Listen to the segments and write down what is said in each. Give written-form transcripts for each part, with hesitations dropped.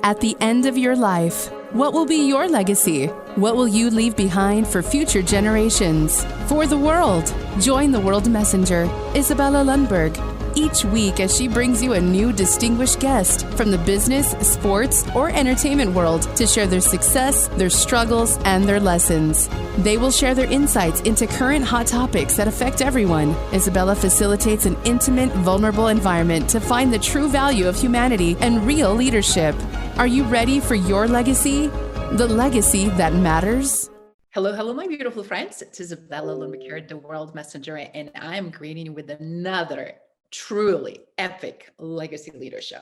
At the end of your life, what will be your legacy? What will you leave behind for future generations? For the world, join the World Messenger, Izabela Lundberg, each week as she brings you a new distinguished guest from the business, sports, or entertainment world to share their success, their struggles, and their lessons. They will share their insights into current hot topics that affect everyone. Izabela facilitates an intimate, vulnerable environment to find the true value of humanity and real leadership. Are you ready for your legacy? The legacy that matters? Hello, my beautiful friends. It's Izabela Lundberg here at the World Messenger, and I'm greeting you with another truly epic legacy leader show.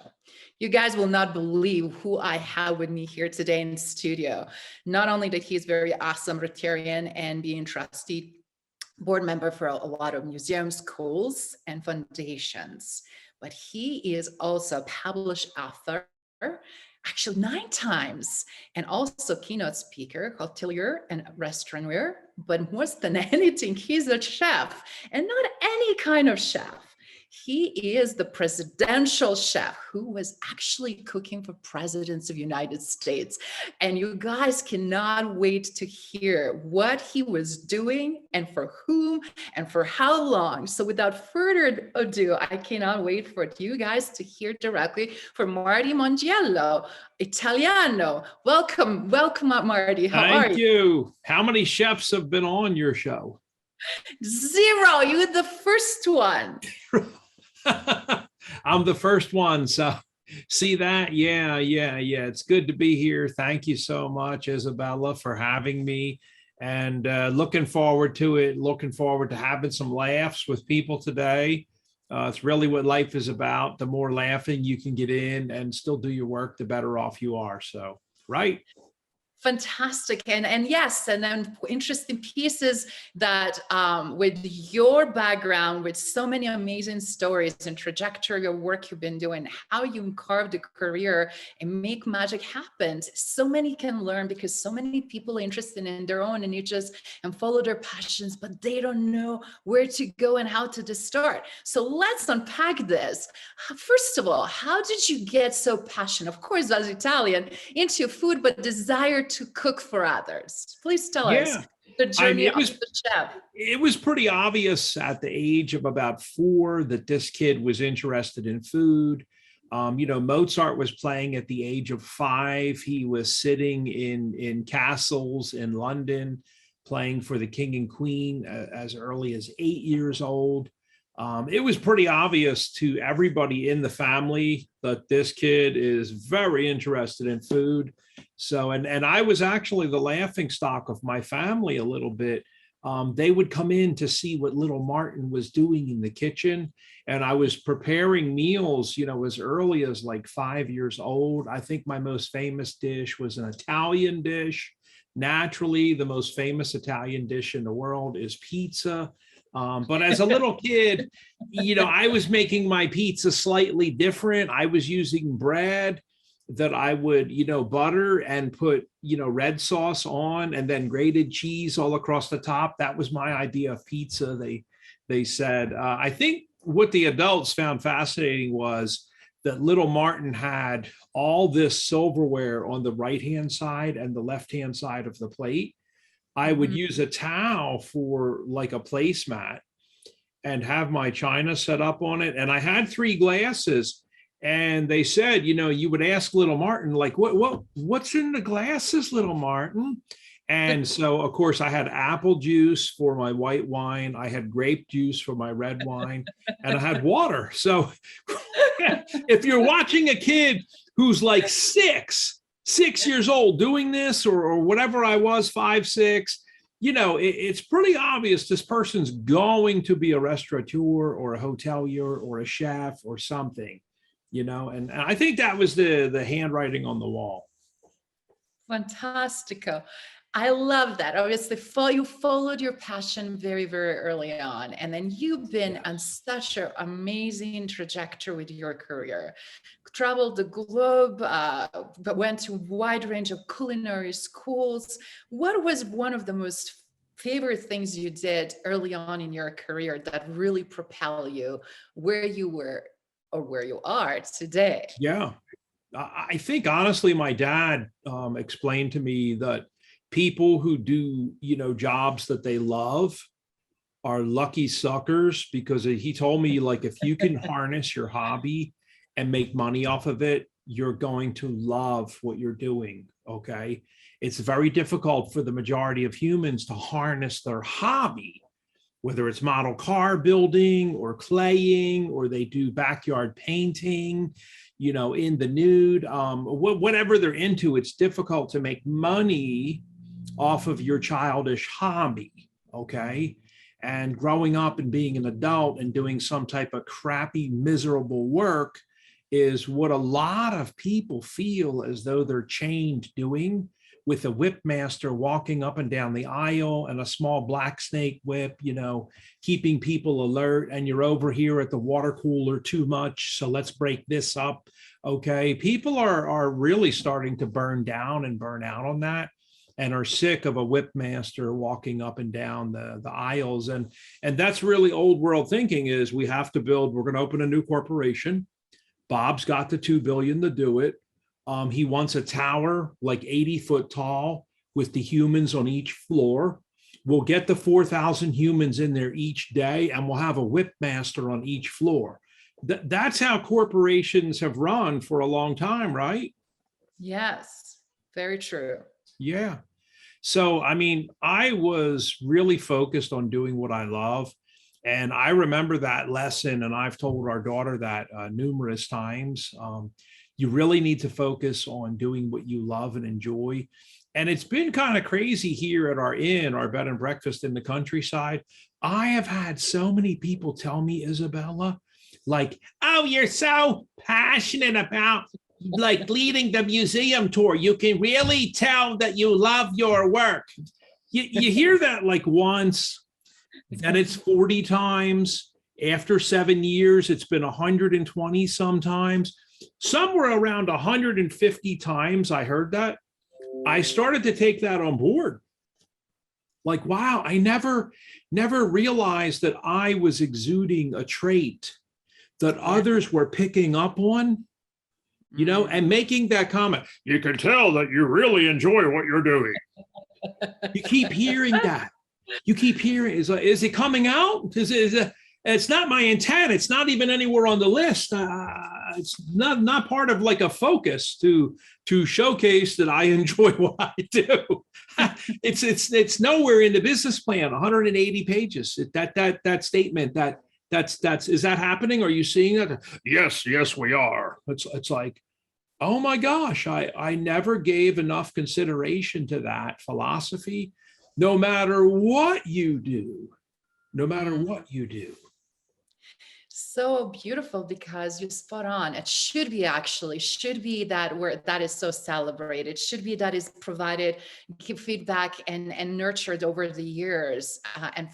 You guys will not believe who I have with me here today in the studio. Not only that he's very awesome Rotarian and being trustee board member for a lot of museums, schools, and foundations, but he is also a published author, actually 9 times, and also keynote speaker, hotelier, and restaurateur. But more than anything, he's a chef, and not any kind of chef. He is the presidential chef who was actually cooking for presidents of the United States. And you guys cannot wait to hear what he was doing and for whom and for how long. So without further ado, I cannot wait for you guys to hear directly from Marty Mongiello, Italiano. Welcome, Marty. How are you? Thank you. How many chefs have been on your show? 0. You're the first one. I'm the first one. So see that? Yeah. It's good to be here. Thank you so much, Izabela, for having me, and looking forward to it. Looking forward to having some laughs with people today. It's really what life is about. The more laughing you can get in and still do your work, the better off you are. So, right. Fantastic. And yes, and then interesting pieces that with your background, with so many amazing stories and trajectory of work you've been doing, how you carved a career and make magic happen. So many can learn because so many people are interested in their own and and follow their passions, but they don't know where to go and how to start. So let's unpack this. First of all, how did you get so passionate, of course, as Italian, into food, but desire to cook for others? Please tell us the journey of the chef. It was pretty obvious at the age of about 4 that this kid was interested in food. Mozart was playing at the age of 5. He was sitting in castles in London, playing for the king and queen as early as 8 years old. It was pretty obvious to everybody in the family that this kid is very interested in food. So, and I was actually the laughing stock of my family a little bit. They would come in to see what little Martin was doing in the kitchen. And I was preparing meals, as early as like 5 years old. I think my most famous dish was an Italian dish. Naturally, the most famous Italian dish in the world is pizza. But as a little kid, I was making my pizza slightly different. I was using bread that I would, butter and put, red sauce on, and then grated cheese all across the top. That was my idea of pizza. They said, I think what the adults found fascinating was that little Martin had all this silverware on the right-hand side and the left-hand side of the plate. I would use a towel for like a placemat and have my china set up on it. And I had 3 glasses, and they said, you would ask little Martin, like, what's in the glasses, little Martin? And so, of course, I had apple juice for my white wine. I had grape juice for my red wine, and I had water. So if you're watching a kid who's like 6 years old doing this, or whatever I was, 5, 6, it's pretty obvious this person's going to be a restaurateur or a hotelier or a chef or something, and I think that was the handwriting on the wall. Fantastico. I love that. Obviously, you followed your passion very, very early on. And then you've been on such an amazing trajectory with your career. Traveled the globe, went to a wide range of culinary schools. What was one of the most favorite things you did early on in your career that really propelled you where you were or where you are today? Yeah. I think honestly, my dad explained to me that people who do, jobs that they love are lucky suckers, because he told me, like, if you can harness your hobby and make money off of it, you're going to love what you're doing. Okay. It's very difficult for the majority of humans to harness their hobby, whether it's model car building or claying, or they do backyard painting, in the nude, whatever they're into. It's difficult to make money off of your childish hobby. Okay. And growing up and being an adult and doing some type of crappy, miserable work is what a lot of people feel as though they're chained doing, with a whip master walking up and down the aisle and a small black snake whip, keeping people alert. And you're over here at the water cooler too much, so let's break this up. Okay. People are really starting to burn down and burn out on that, and are sick of a whip master walking up and down the aisles. And that's really old world thinking. Is we're going to open a new corporation. Bob's got the $2 billion to do it. He wants a tower like 80 foot tall with the humans on each floor. We'll get the 4,000 humans in there each day, and we'll have a whip master on each floor. That's how corporations have run for a long time, right? Yes, very true. Yeah. So, I mean, I was really focused on doing what I love. And I remember that lesson, and I've told our daughter that numerous times. You really need to focus on doing what you love and enjoy. And it's been kind of crazy here at our inn, our bed and breakfast in the countryside. I have had so many people tell me, Izabela, like, oh, you're so passionate about like leading the museum tour. You can really tell that you love your work. You hear that like once, then it's 40 times. After 7 years, it's been 120 sometimes. Somewhere around 150 times I heard that. I started to take that on board. Like, wow, I never realized that I was exuding a trait that others were picking up on, and making that comment. You can tell that you really enjoy what you're doing. You keep hearing that. You keep hearing, is it coming out? It's not my intent. It's not even anywhere on the list. It's not part of like a focus to showcase that I enjoy what I do. It's nowhere in the business plan. 180 pages. That statement, that's is that happening? Are you seeing that? Yes, we are. It's like, oh my gosh, I never gave enough consideration to that philosophy. No matter what you do. So beautiful, because you're spot on. It should be that where that is so celebrated. It should be that is provided, give feedback and nurtured over the years, and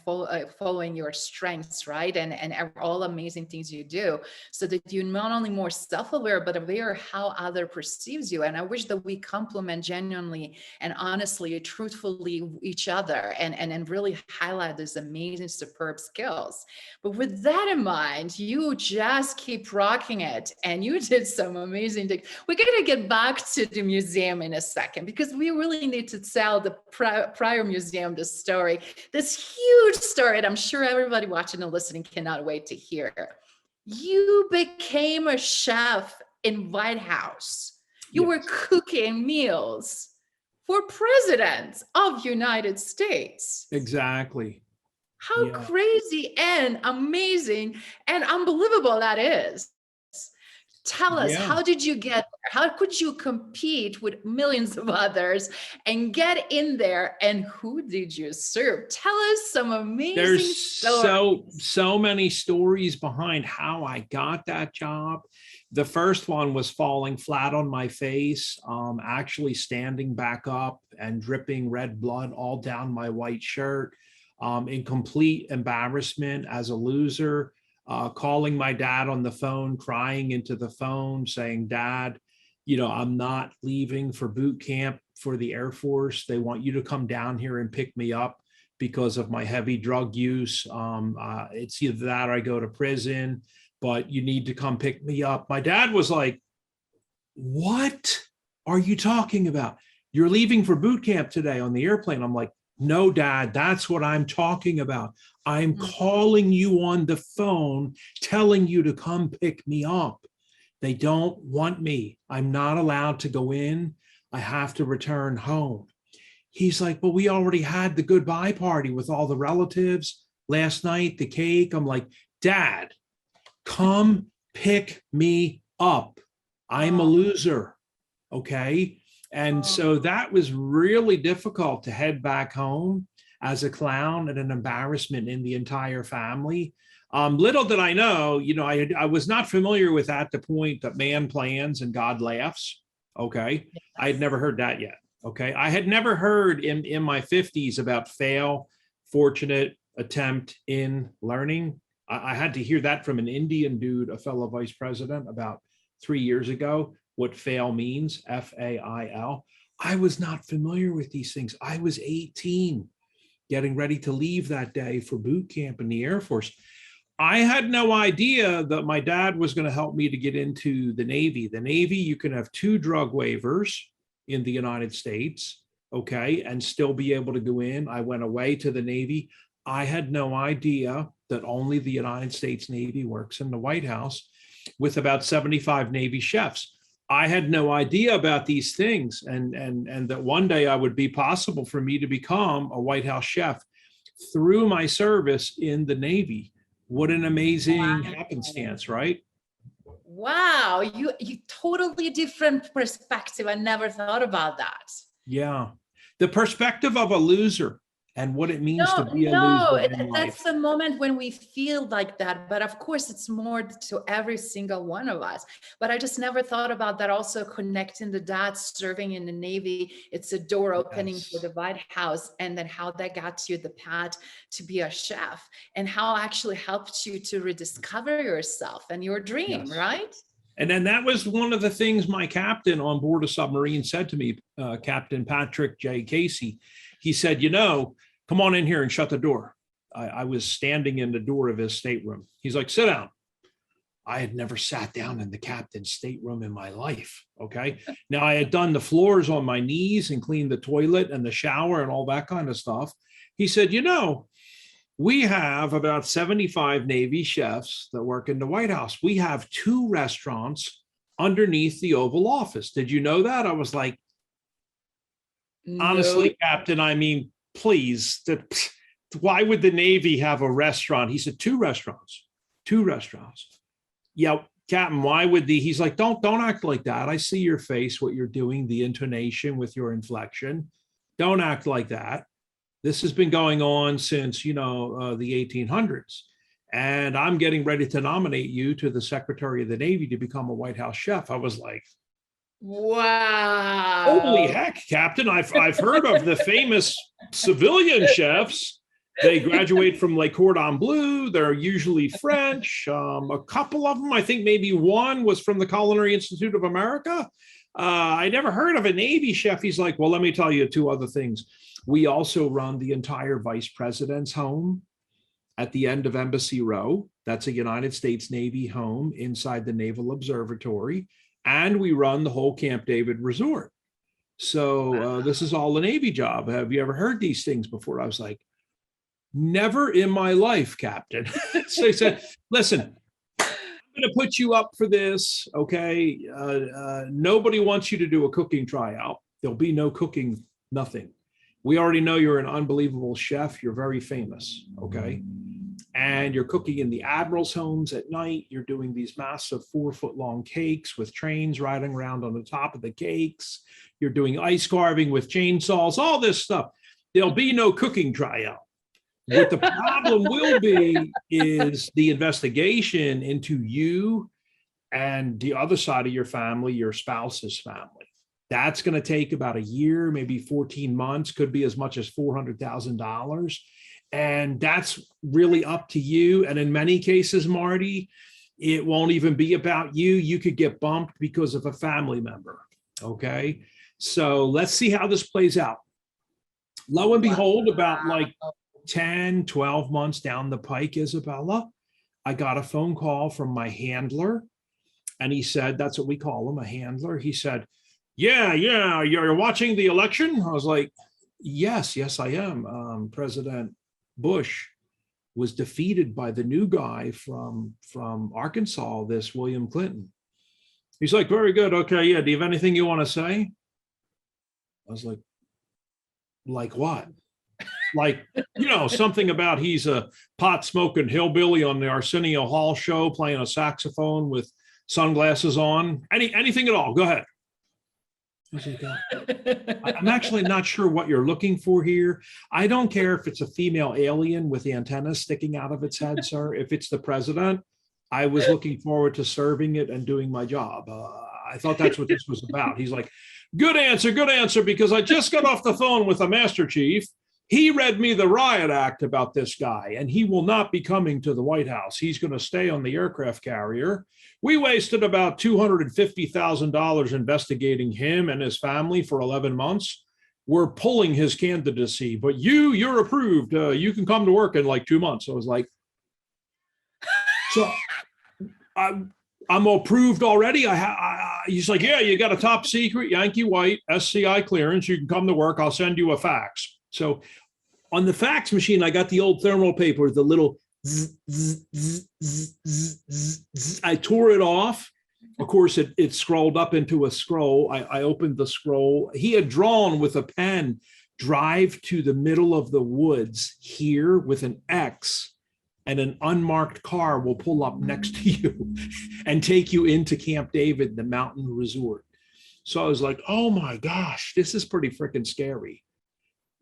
following your strengths, right? And all amazing things you do, so that you're not only more self-aware, but aware how other perceives you. And I wish that we complement genuinely and honestly, truthfully each other, and really highlight these amazing, superb skills. But with that in mind, you just keep rocking it, and you did some amazing things. We're going to get back to the museum in a second, because we really need to tell the prior museum the story, this huge story, and I'm sure everybody watching and listening cannot wait to hear. You became a chef in White House. You were cooking meals for presidents of United States. Exactly. How crazy and amazing and unbelievable that is. Tell us, how did you get there? How could you compete with millions of others and get in there? And who did you serve? Tell us some amazing stories. So many stories behind how I got that job. The first one was falling flat on my face, actually standing back up and dripping red blood all down my white shirt. In complete embarrassment as a loser, calling my dad on the phone, crying into the phone, saying, Dad, I'm not leaving for boot camp for the Air Force. They want you to come down here and pick me up because of my heavy drug use. It's either that or I go to prison, but you need to come pick me up. My dad was like, what are you talking about? You're leaving for boot camp today on the airplane. I'm like, no, Dad, that's what I'm talking about. I'm calling you on the phone, telling you to come pick me up. They don't want me. I'm not allowed to go in. I have to return home. He's like, well, we already had the goodbye party with all the relatives last night, the cake. I'm like, Dad, come pick me up. I'm a loser. Okay. And so that was really difficult to head back home as a clown and an embarrassment in the entire family. Little did I know, I was not familiar with at the point that man plans and God laughs. Okay. I had never heard that yet. Okay. I had never heard in my 50s about fail, fortunate, attempt, in, learning. I had to hear that from an Indian dude, a fellow vice president, about 3 years ago, what fail means, F-A-I-L. I was not familiar with these things. I was 18, getting ready to leave that day for boot camp in the Air Force. I had no idea that my dad was going to help me to get into the Navy. The Navy, you can have 2 drug waivers in the United States, okay, and still be able to go in. I went away to the Navy. I had no idea that only the United States Navy works in the White House with about 75 Navy chefs. I had no idea about these things, and that one day I would be possible for me to become a White House chef through my service in the Navy. What an amazing happenstance, right? Wow, you totally different perspective. I never thought about that. Yeah. The perspective of a loser and what it means to be a loser in life. That's the moment when we feel like that. But of course, it's more to every single one of us. But I just never thought about that. Also connecting the dots, serving in the Navy. It's a door opening for the White House, and then how that got you the path to be a chef, and how actually helped you to rediscover yourself and your dream, right? And then that was one of the things my captain on board a submarine said to me, Captain Patrick J. Casey. He said, come on in here and shut the door. I was standing in the door of his stateroom. He's like, sit down. I had never sat down in the captain's stateroom in my life. Okay. Now I had done the floors on my knees and cleaned the toilet and the shower and all that kind of stuff. He said, we have about 75 Navy chefs that work in the White House. We have 2 restaurants underneath the Oval Office. Did you know that? I was like, honestly, Captain, I mean, please, why would the Navy have a restaurant? He said, 2 restaurants. Yeah, Captain, why would he's like, don't act like that. I see your face, what you're doing, the intonation with your inflection. Don't act like that. This has been going on since, the 1800s. And I'm getting ready to nominate you to the Secretary of the Navy to become a White House chef. I was like, wow. Holy heck, Captain. I've heard of the famous civilian chefs. They graduate from Le Cordon Bleu. They're usually French. A couple of them, I think maybe one was from the Culinary Institute of America. I never heard of a Navy chef. He's like, well, let me tell you 2 other things. We also run the entire vice president's home at the end of Embassy Row. That's a United States Navy home inside the Naval Observatory. And we run the whole Camp David Resort. So this is all a Navy job. Have you ever heard these things before? I was like, never in my life, Captain. So he said, listen, I'm going to put you up for this. Okay. Nobody wants you to do a cooking tryout. There'll be no cooking, nothing. We already know you're an unbelievable chef. You're very famous. Okay. And you're cooking in the admirals' homes at night. You're doing these massive 4-foot-long cakes with trains riding around on the top of the cakes. You're doing ice carving with chainsaws, all this stuff. There'll be no cooking tryout. What the problem will be is the investigation into you and the other side of your family, your spouse's family. That's going to take about a year, maybe 14 months, could be as much as $400,000. And that's really up to you. And in many cases, Marty, it won't even be about you. You could get bumped because of a family member. Okay. So let's see how this plays out. Lo and behold, about like 10, 12 months down the pike, Izabela, I got a phone call from my handler And he said, that's what we call him, a handler. He said, yeah, you're watching the election? I was like, yes, I am. President Bush was defeated by the new guy from Arkansas, this William Clinton. He's like, very good. Okay, yeah. Do you have anything you want to say? I was like what? Like, something about he's a pot smoking hillbilly on the Arsenio Hall show playing a saxophone with sunglasses on. Anything at all? Go ahead. I was like, I'm actually not sure what you're looking for here. I don't care if it's a female alien with antennas sticking out of its head, sir. If it's the president, I was looking forward to serving it and doing my job. I thought that's what this was about. He's like, good answer, because I just got off the phone with the Master Chief. He read me the riot act about this guy, and he will not be coming to the White House. He's going to stay on the aircraft carrier. We wasted about $250,000 investigating him and his family for 11 months. We're pulling his candidacy, but you're approved. You can come to work in like 2 months. I was like, so I'm approved already. He's like, yeah, you got a top secret Yankee White SCI clearance. You can come to work. I'll send you a fax. So on the fax machine, I got the old thermal paper, the little zzz, zzz, zzz, zzz, zzz, zzz. I tore it off. Of course, it scrolled up into a scroll. I opened the scroll. He had drawn with a pen, drive to the middle of the woods here with an X, and an unmarked car will pull up next to you and take you into Camp David, the mountain resort. So I was like, oh my gosh, this is pretty freaking scary.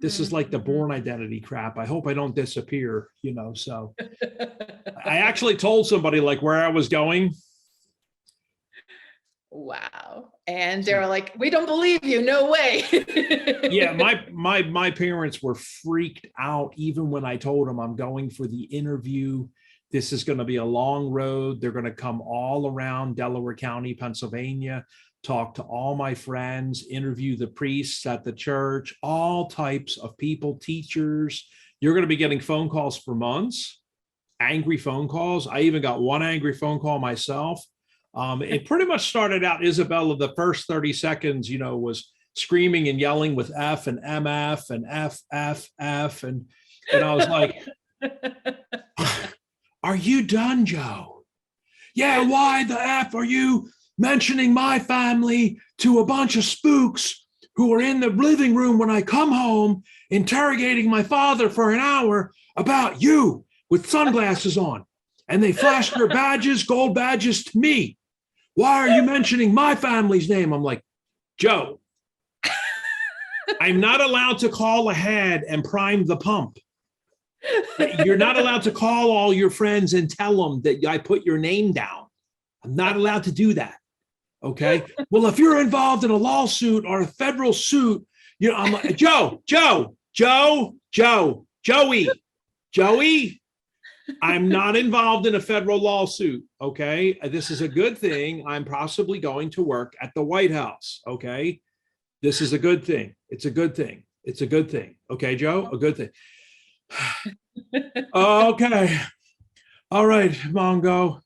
This is like the Bourne Identity crap. I hope I don't disappear, so I actually told somebody like where I was going. Wow. And they're like, we don't believe you. No way. Yeah. My parents were freaked out even when I told them I'm going for the interview. This is going to be a long road. They're going to come all around Delaware County, Pennsylvania, talk to all my friends, interview the priests at the church, all types of people, teachers. You're going to be getting phone calls for months, angry phone calls. I even got one angry phone call myself. It pretty much started out, Izabela, the first 30 seconds, was screaming and yelling with F and MF and F. And I was like, are you done, Joe? Yeah, why the F are you mentioning my family to a bunch of spooks who are in the living room when I come home, interrogating my father for an hour about you with sunglasses on? And they flashed their badges, gold badges, to me. Why are you mentioning my family's name? I'm like, Joe, I'm not allowed to call ahead and prime the pump. You're not allowed to call all your friends and tell them that I put your name down. I'm not allowed to do that. Okay. Well, if you're involved in a lawsuit or a federal suit, I'm like, Joey, I'm not involved in a federal lawsuit. Okay. This is a good thing. I'm possibly going to work at the White House. Okay. This is a good thing. It's a good thing. It's a good thing. Okay, Joe, a good thing. Okay. All right, Mongo.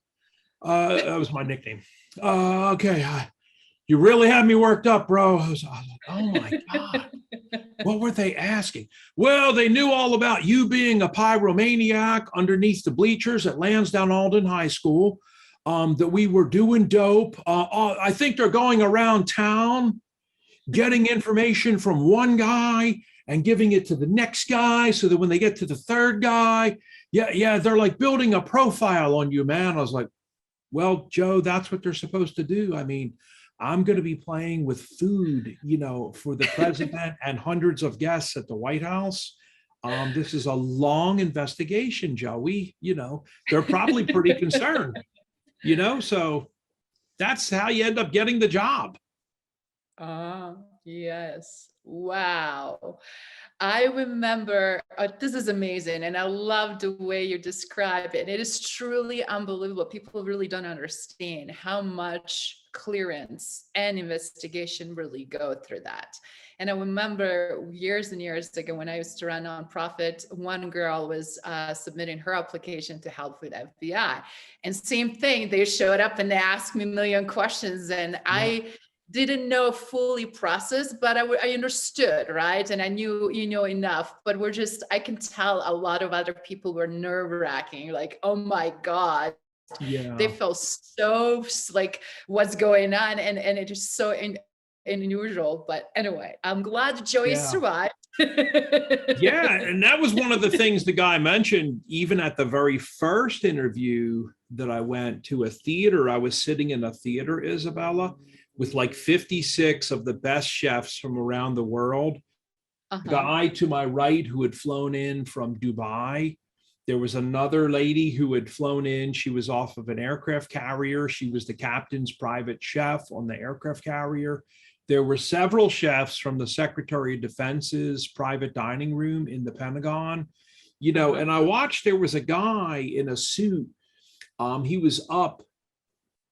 That was my nickname. Okay. You really had me worked up, bro. I was like, oh my God. What were they asking? Well, they knew all about you being a pyromaniac underneath the bleachers at Lansdowne Alden High School, that we were doing dope. I think they're going around town getting information from one guy and giving it to the next guy so that when they get to the third guy, they're like building a profile on you, man. I was like, well, Joe, that's what they're supposed to do. I mean, I'm going to be playing with food, for the president and hundreds of guests at the White House. This is a long investigation, Joey. They're probably pretty concerned, so that's how you end up getting the job. Yes. Wow. I remember, this is amazing. And I love the way you describe it. It is truly unbelievable. People really don't understand how much clearance and investigation really go through that. And I remember years and years ago when I used to run a nonprofit, one girl was submitting her application to help with FBI. And same thing, they showed up and they asked me a million questions, and I didn't know fully process, but I understood, right? And I knew, enough, but I can tell a lot of other people were nerve wracking, like, oh my God. Yeah. They felt so like what's going on. And it is so unusual. But anyway, I'm glad Joey survived. Yeah. And that was one of the things the guy mentioned, even at the very first interview that I went to a theater. I was sitting in a theater, Izabela, with like 56 of the best chefs from around the world. The guy to my right who had flown in from Dubai. There was another lady who had flown in. She was off of an aircraft carrier. She was the captain's private chef on the aircraft carrier. There were several chefs from the Secretary of Defense's private dining room in the Pentagon, and I watched, there was a guy in a suit. He was up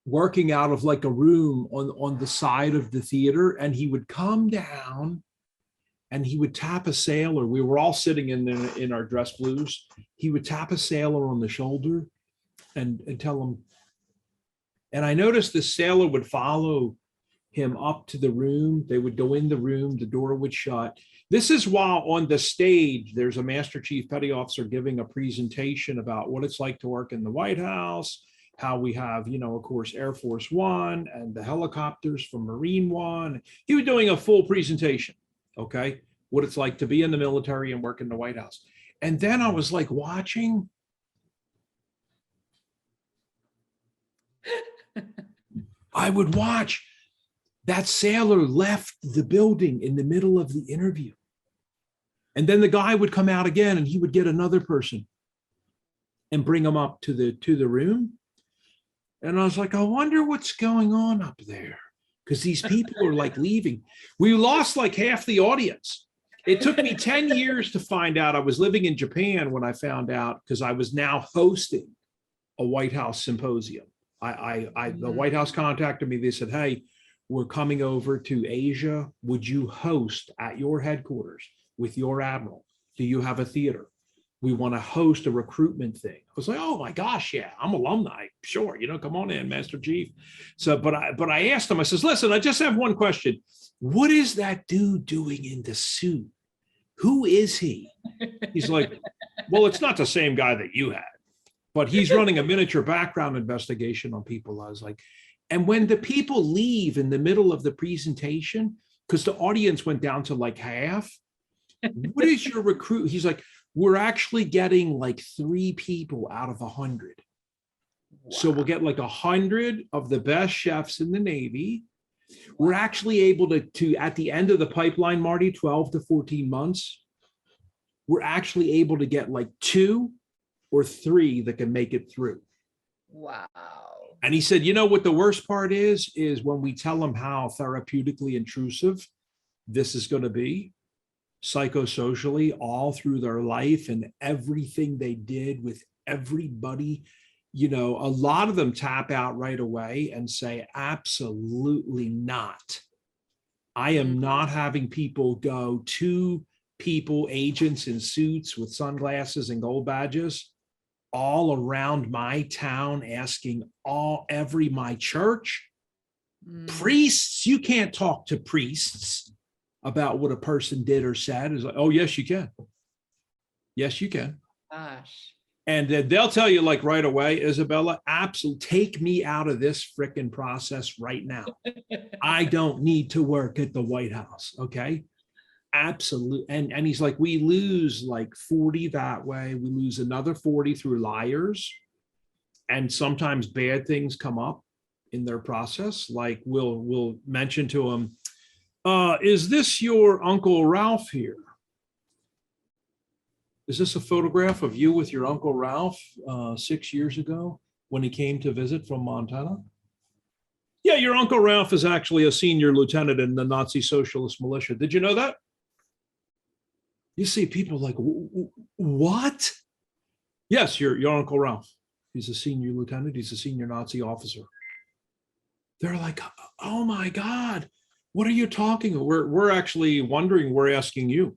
working out of like a room on the side of the theater, and he would come down and he would tap a sailor. We were all sitting in our dress blues. He would tap a sailor on the shoulder and tell him. And I noticed the sailor would follow him up to the room. They would go in the room, the door would shut. This is while on the stage, there's a Master Chief Petty Officer giving a presentation about what it's like to work in the White House, how we have, of course, Air Force One and the helicopters from Marine One. He was doing a full presentation. Okay, what it's like to be in the military and work in the White House. And then I was like watching. I would watch. That sailor left the building in the middle of the interview. And then the guy would come out again and he would get another person and bring them up to the room. And I was like, I wonder what's going on up there, because these people are like leaving. We lost like half the audience. It took me 10 years to find out. I was living in Japan when I found out, because I was now hosting a White House symposium. The White House contacted me. They said, hey, we're coming over to Asia. Would you host at your headquarters with your admiral? Do you have a theater? We want to host a recruitment thing. I was like, oh my gosh, yeah, I'm alumni. Sure, come on in, Master Chief. So, but I asked him, I says, listen, I just have one question. What is that dude doing in the suit? Who is he? He's like, well, it's not the same guy that you had, but he's running a miniature background investigation on people. I was like, and when the people leave in the middle of the presentation, because the audience went down to like half, what is your recruit? He's like, we're actually getting like 3 people out of 100. Wow. So we'll get like 100 of the best chefs in the Navy. We're actually able to at the end of the pipeline, Marty, 12 to 14 months, we're actually able to get like 2 or 3 that can make it through. Wow. And he said, what the worst part is when we tell them how therapeutically intrusive this is going to be, psychosocially, all through their life and everything they did with everybody, a lot of them tap out right away and say, absolutely not. I am not having people go, 2 people, agents in suits with sunglasses and gold badges, all around my town, asking my church, priests. You can't talk to priests about what a person did or said. Is like, oh, yes, you can. Yes, you can. Gosh. And they'll tell you like right away, Izabela, absolutely, take me out of this frickin' process right now. I don't need to work at the White House. Okay. Absolutely. And he's like, we lose like 40 that way. We lose another 40 through liars. And sometimes bad things come up in their process. Like we'll mention to them, is this your Uncle Ralph here? Is this a photograph of you with your Uncle Ralph 6 years ago when he came to visit from Montana? Yeah, your Uncle Ralph is actually a senior lieutenant in the Nazi Socialist militia. Did you know that? You see people like, what? Yes, your Uncle Ralph. He's a senior lieutenant. He's a senior Nazi officer. They're like, oh my God, what are you talking? We're actually wondering, we're asking you.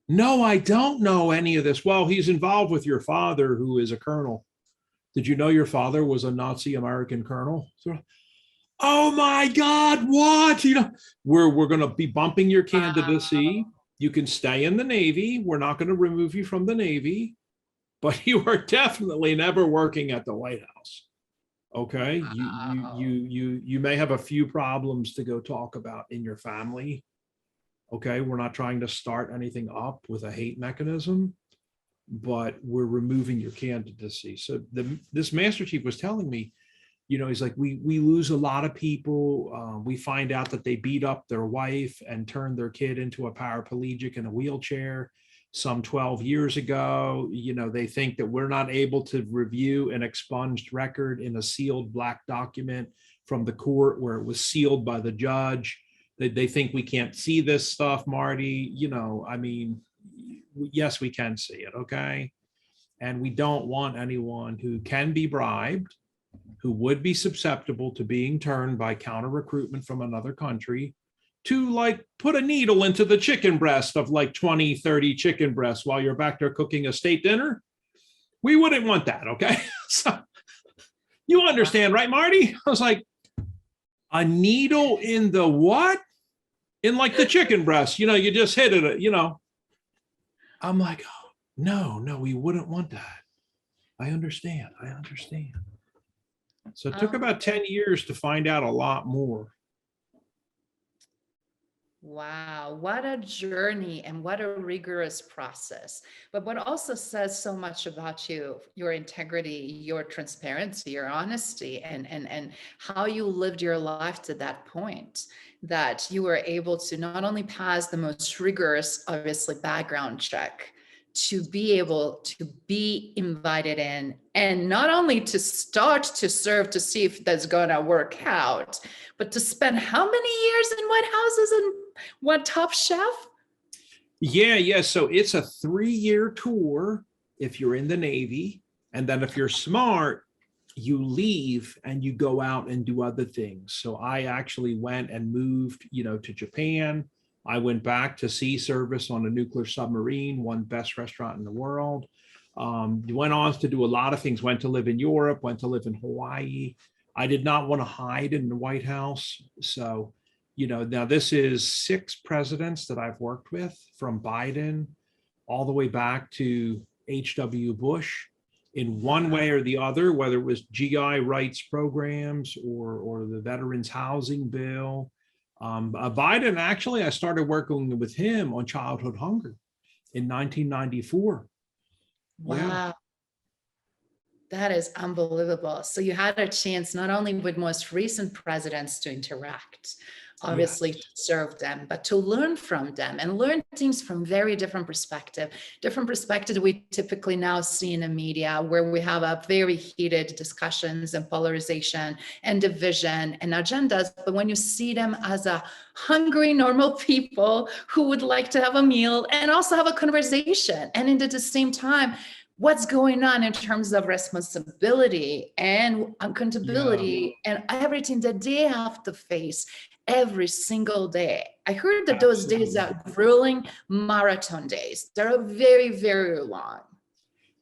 No, I don't know any of this. Well, he's involved with your father, who is a colonel. Did you know your father was a Nazi American colonel? So, oh my God, what? We're going to be bumping your candidacy. You can stay in the Navy. We're not going to remove you from the Navy, but you are definitely never working at the White House. Okay, you may have a few problems to go talk about in your family. Okay, we're not trying to start anything up with a hate mechanism, but we're removing your candidacy. So this Master Chief was telling me, he's like, we lose a lot of people. We find out that they beat up their wife and turned their kid into a paraplegic in a wheelchair some 12 years ago. They think that we're not able to review an expunged record in a sealed black document from the court where it was sealed by the judge. They think we can't see this stuff, Marty. Yes, we can see it, okay? And we don't want anyone who can be bribed, who would be susceptible to being turned by counter recruitment from another country, to like put a needle into the chicken breast of like 20, 30 chicken breasts while you're back there cooking a state dinner. We wouldn't want that, okay? So you understand, right, Marty? I was like, a needle in the what? In like the chicken breast, you just hit it, I'm like, oh, no, we wouldn't want that. I understand. So it took about 10 years to find out a lot more. Wow, what a journey and what a rigorous process. But what also says so much about you, your integrity, your transparency, your honesty, and how you lived your life to that point, that you were able to not only pass the most rigorous, obviously, background check, to be able to be invited in, and not only to start to serve to see if that's going to work out, but to spend how many years in White Houses and what Top Chef? Yeah. So it's a 3-year tour if you're in the Navy. And then if you're smart, you leave and you go out and do other things. So I actually went and moved, to Japan. I went back to sea service on a nuclear submarine, one best restaurant in the world. Went on to do a lot of things, went to live in Europe, went to live in Hawaii. I did not want to hide in the White House. So, now this is 6 presidents that I've worked with, from Biden all the way back to H.W. Bush, in one way or the other, whether it was GI rights programs or the Veterans Housing Bill. Biden, actually, I started working with him on childhood hunger in 1994. Wow. Yeah. That is unbelievable. So you had a chance not only with most recent presidents to interact, obviously, Yes. to serve them, but to learn from them and learn things from very different perspective we typically now see in the media, where we have a very heated discussions and polarization and division and agendas. But when you see them as a hungry, normal people who would like to have a meal and also have a conversation, and at the same time, what's going on in terms of responsibility and accountability and everything that they have to face every single day. I heard that those days are grueling marathon days. They're very, very long.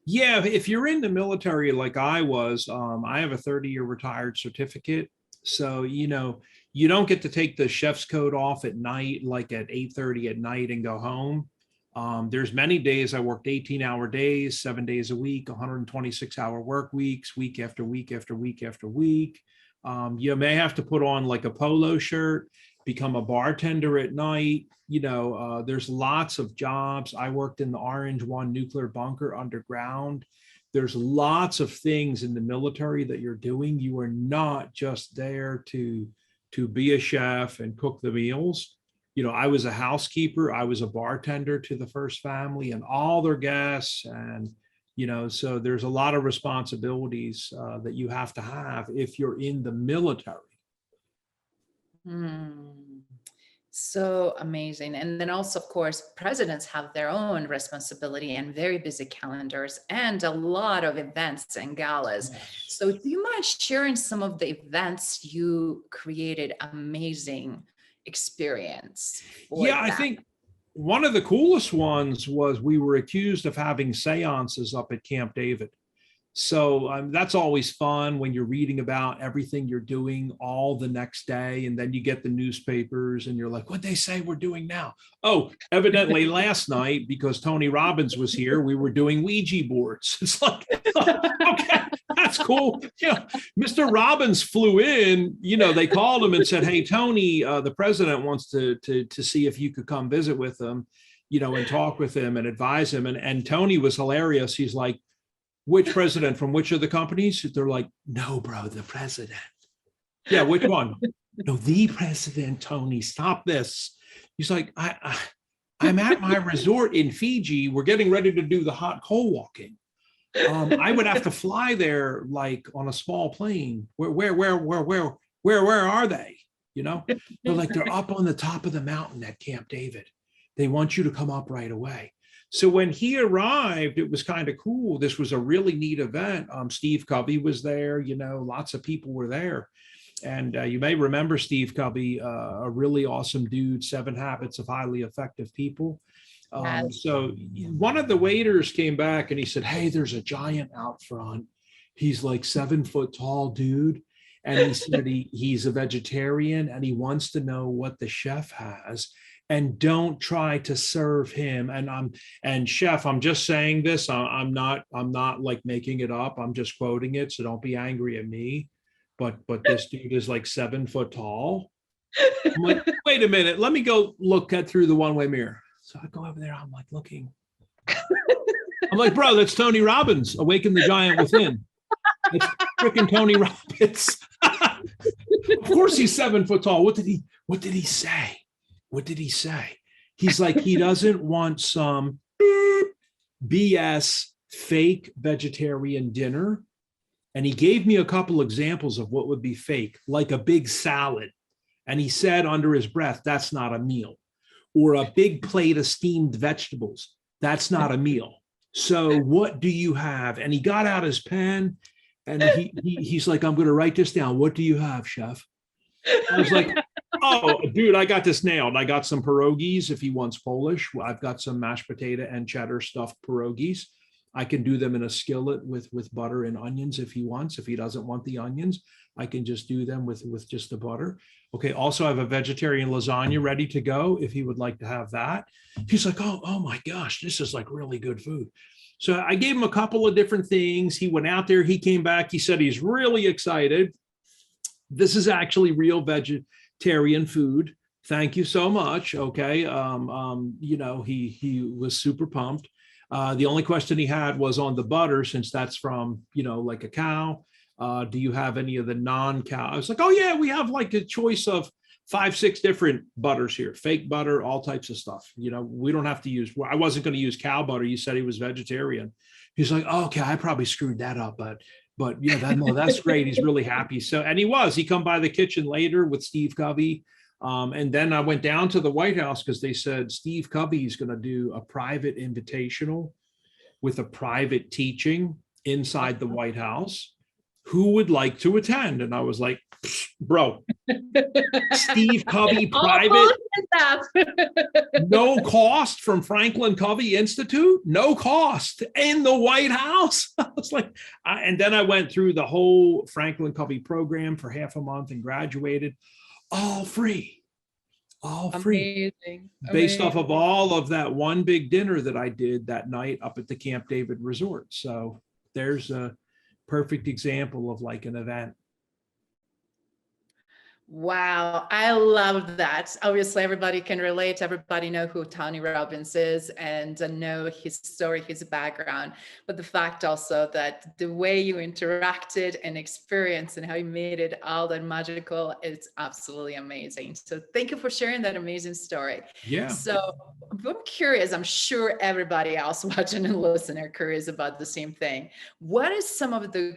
Yeah, if you're in the military like I was, I have a 30-year retired certificate. So, you don't get to take the chef's coat off at night, like at 8:30 at night, and go home. There's many days I worked 18-hour days, 7 days a week, 126-hour work weeks, week after week after week after week. You may have to put on like a polo shirt, become a bartender at night. There's lots of jobs. I worked in the Orange 1 nuclear bunker underground. There's lots of things in the military that you're doing. You are not just there to be a chef and cook the meals. I was a housekeeper, I was a bartender to the first family and all their guests. And, so there's a lot of responsibilities that you have to have if you're in the military. So amazing. And then also, of course, presidents have their own responsibility and very busy calendars and a lot of events and galas. Yes. So do you mind sharing some of the events you created amazing experience for Yeah, I that? think one of the coolest ones was we were accused of having seances up at Camp David. So that's always fun when you're reading about everything you're doing all the next day. And then you get the newspapers and you're like, what'd they say we're doing now? Oh, evidently last night, because Tony Robbins was here, we were doing Ouija boards. It's like, okay, that's cool. Mr. Robbins flew in, they called him and said, hey, Tony, the president wants to see if you could come visit with him, and talk with him and advise him. And Tony was hilarious. He's like, which president from which of the companies? They're like, no, bro, the president. Yeah, which one? No, the president, Tony, stop this. He's like, I'm at my resort in Fiji. We're getting ready to do the hot coal walking. I would have to fly there like on a small plane. Where are they? They're like, they're up on the top of the mountain at Camp David. They want you to come up right away. So when he arrived, it was kind of cool. This was a really neat event. Steve Covey was there, lots of people were there. And you may remember Steve Covey, a really awesome dude, 7 Habits of Highly Effective People. So one of the waiters came back and he said, hey, there's a giant out front. He's like 7 foot tall dude. And he said he's a vegetarian and he wants to know what the chef has. And don't try to serve him. And chef, I'm just saying this. I'm not like making it up. I'm just quoting it. So don't be angry at me. But this dude is like 7 foot tall. I'm like, wait a minute. Let me go look through the one-way mirror. So I go over there. I'm like looking. I'm like, bro, that's Tony Robbins. Awaken the Giant Within. It's freaking Tony Robbins. Of course he's 7 foot tall. What did he say? What did he say? He's like, he doesn't want some BS fake vegetarian dinner. And he gave me a couple examples of what would be fake, like a big salad. And he said under his breath, that's not a meal. Or a big plate of steamed vegetables. That's not a meal. So what do you have? And he got out his pen and he's like, I'm going to write this down. What do you have, chef? I was like, oh, dude, I got this nailed. I got some pierogies if he wants Polish. I've got some mashed potato and cheddar stuffed pierogies. I can do them in a skillet with butter and onions if he wants. If he doesn't want the onions, I can just do them with just the butter. Okay. Also, I have a vegetarian lasagna ready to go if he would like to have that. He's like, oh my gosh, this is like really good food. So I gave him a couple of different things. He went out there. He came back. He said he's really excited. This is actually real vegetarian food. Thank you so much. Okay. He was super pumped. The only question he had was on the butter, since that's from, like a cow. Do you have any of the non-cow? I was like, oh yeah, we have like a choice of 5-6 different butters here, fake butter, all types of stuff. We don't have to use, I wasn't going to use cow butter. You said he was vegetarian. He's like, oh, okay, I probably screwed that up, but yeah, that's great. He's really happy. So, and he come by the kitchen later with Steve Covey. And then I went down to the White House because they said Steve Covey is going to do a private invitational with a private teaching inside the White House. Who would like to attend? And I was like, bro, Steve Covey private, no cost from Franklin Covey Institute, no cost in the White House. I was like, and then I went through the whole Franklin Covey program for half a month and graduated, all free, Amazing. based off of all of that one big dinner that I did that night up at the Camp David Resort. So there's a perfect example of like an event. Wow, I love that. Obviously, everybody can relate. Everybody know who Tony Robbins is and know his story, his background. But the fact also that the way you interacted and experienced and how you made it all that magical, it's absolutely amazing. So thank you for sharing that amazing story. Yeah. So I'm curious, I'm sure everybody else watching and listening are curious about the same thing. What is some of the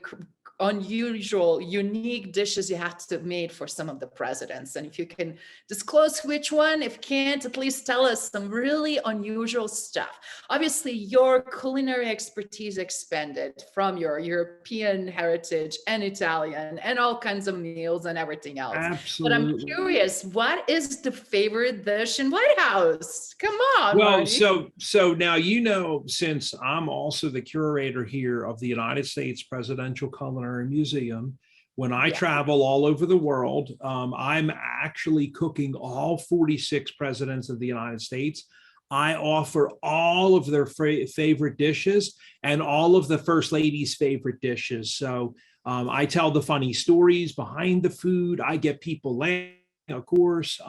unusual, unique dishes you had to made for some of the presidents. And if you can disclose which one, if can't, at least tell us some really unusual stuff. Obviously, your culinary expertise expanded from your European heritage and Italian and all kinds of meals and everything else. But I'm Absolutely. curious, what is the favorite dish in White House? Come on, Well, Marty. so now, you know, since I'm also the curator here of the United States Presidential Culinary Museum, when I Yeah. travel all over the world, I'm actually cooking all 46 presidents of the United States. I offer all of their favorite dishes and all of the First Lady's favorite dishes. So I tell the funny stories behind the food. I get people laughing, of course.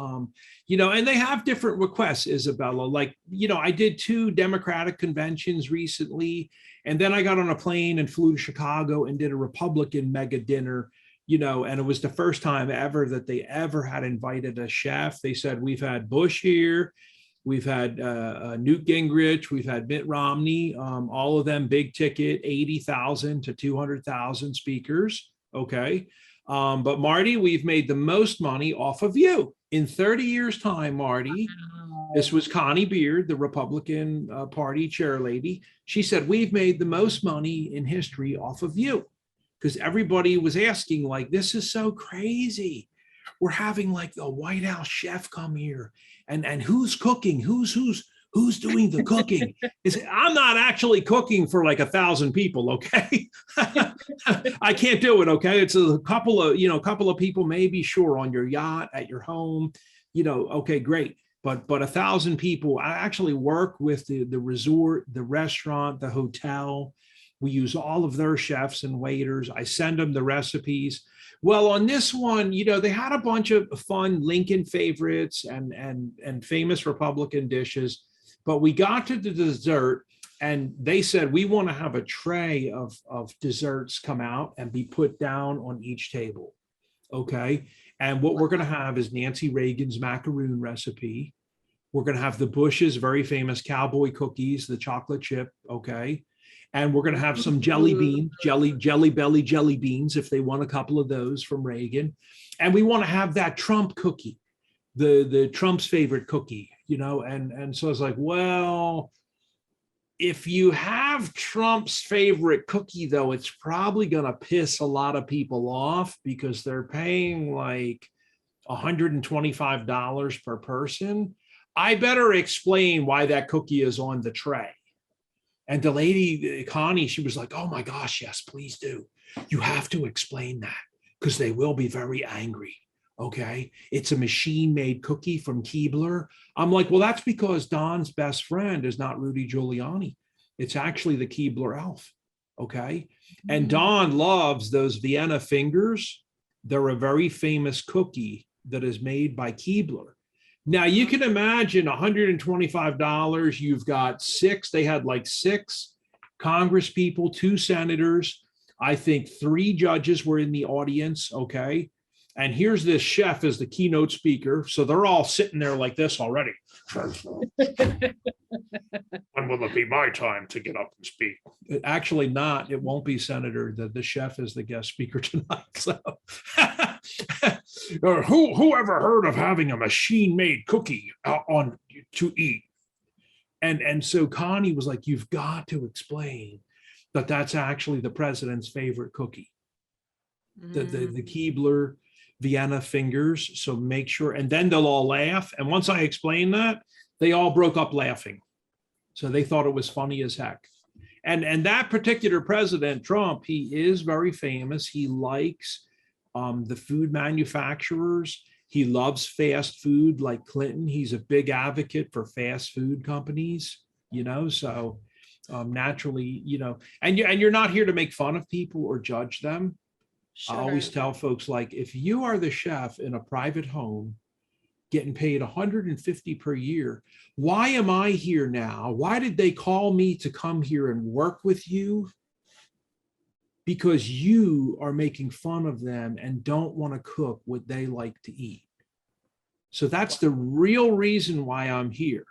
You know, and they have different requests, Izabela. Like, you know, I did 2 Democratic conventions recently, and then I got on a plane and flew to Chicago and did a Republican mega dinner, you know, and it was the first time ever that they ever had invited a chef. They said, we've had Bush here, we've had Newt Gingrich, we've had Mitt Romney, all of them big ticket, 80,000 to 200,000 speakers. Okay. But Marty, we've made the most money off of you. In 30 years' time, Marty, this was Connie Beard, the Republican Party chair lady. She said, we've made the most money in history off of you. Because everybody was asking, like, this is so crazy. We're having like the White House chef come here. And who's cooking? Who's doing the cooking? I'm not actually cooking for like 1,000 people, okay? I can't do it, okay? It's a couple of people, maybe, sure, on your yacht, at your home, you know, okay, great. But 1,000 people, I actually work with the resort, the restaurant, the hotel. We use all of their chefs and waiters. I send them the recipes. Well, on this one, you know, they had a bunch of fun Lincoln favorites and famous Republican dishes. But we got to the dessert, and they said, we want to have a tray of desserts come out and be put down on each table. Okay. And what we're going to have is Nancy Reagan's macaroon recipe. We're going to have the Bush's very famous cowboy cookies, the chocolate chip. Okay. And we're going to have some jelly belly jelly beans, if they want a couple of those from Reagan. And we want to have that Trump cookie, the Trump's favorite cookie, you know. And so I was like, well, if you have Trump's favorite cookie, though, it's probably going to piss a lot of people off because they're paying like $125 per person. I better explain why that cookie is on the tray. And the lady, Connie, she was like, oh my gosh, yes, please do. You have to explain that because they will be very angry. Okay. It's a machine-made cookie from Keebler. I'm like, well, that's because Don's best friend is not Rudy Giuliani. It's actually the Keebler elf. Okay. And Don loves those Vienna fingers. They're a very famous cookie that is made by Keebler. Now you can imagine $125. You've got 6. They had like 6 Congress people, 2 senators. I think 3 judges were in the audience. Okay. And here's this chef as the keynote speaker. So they're all sitting there like this already. When will it be my time to get up and speak? Actually not. It won't be, Senator. The chef is the guest speaker tonight. So who ever heard of having a machine-made cookie on to eat? And so Connie was like, you've got to explain that that's actually the president's favorite cookie. The Keebler Vienna fingers. So make sure, and then they'll all laugh. And once I explained that, they all broke up laughing. So they thought it was funny as heck. And that particular president, Trump, he is very famous. He likes the food manufacturers. He loves fast food like Clinton. He's a big advocate for fast food companies, you know, so naturally, you know, and you're not here to make fun of people or judge them. Sure. I always tell folks, like, if you are the chef in a private home getting paid $150 per year, why am I here now? Why did they call me to come here and work with you? Because you are making fun of them and don't want to cook what they like to eat. So that's the real reason why I'm here.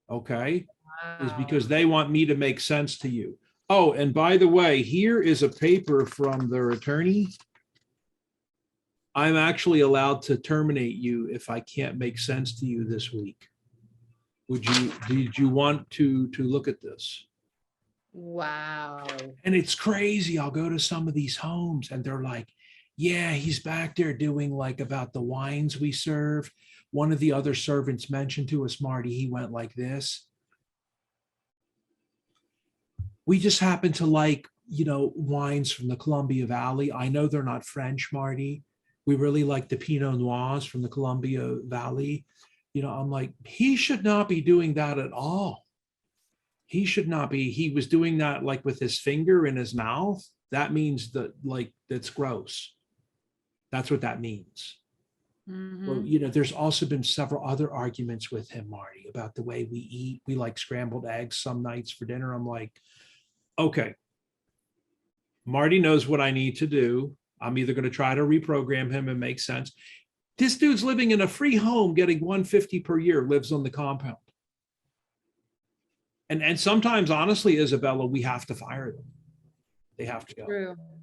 Okay. Wow. Is because they want me to make sense to you. Oh, and by the way, here is a paper from their attorney. I'm actually allowed to terminate you if I can't make sense to you this week. Did you want to look at this? Wow. And it's crazy. I'll go to some of these homes and they're like, yeah, he's back there doing like about the wines we serve. One of the other servants mentioned to us, Marty, he went like this. We just happen to like, wines from the Columbia Valley. I know they're not French, Marty. We really like the Pinot Noirs from the Columbia Valley. I'm like, he should not be doing that at all. He should not be. He was doing that like with his finger in his mouth. That means that like, that's gross. That's what that means. Mm-hmm. Well, there's also been several other arguments with him, Marty, about the way we eat. We like scrambled eggs some nights for dinner. I'm like, okay, Marty knows what I need to do. I'm either going to try to reprogram him and make sense. This dude's living in a free home, getting $150 per year, lives on the compound. And sometimes, honestly, Izabela, we have to fire them. They have to go.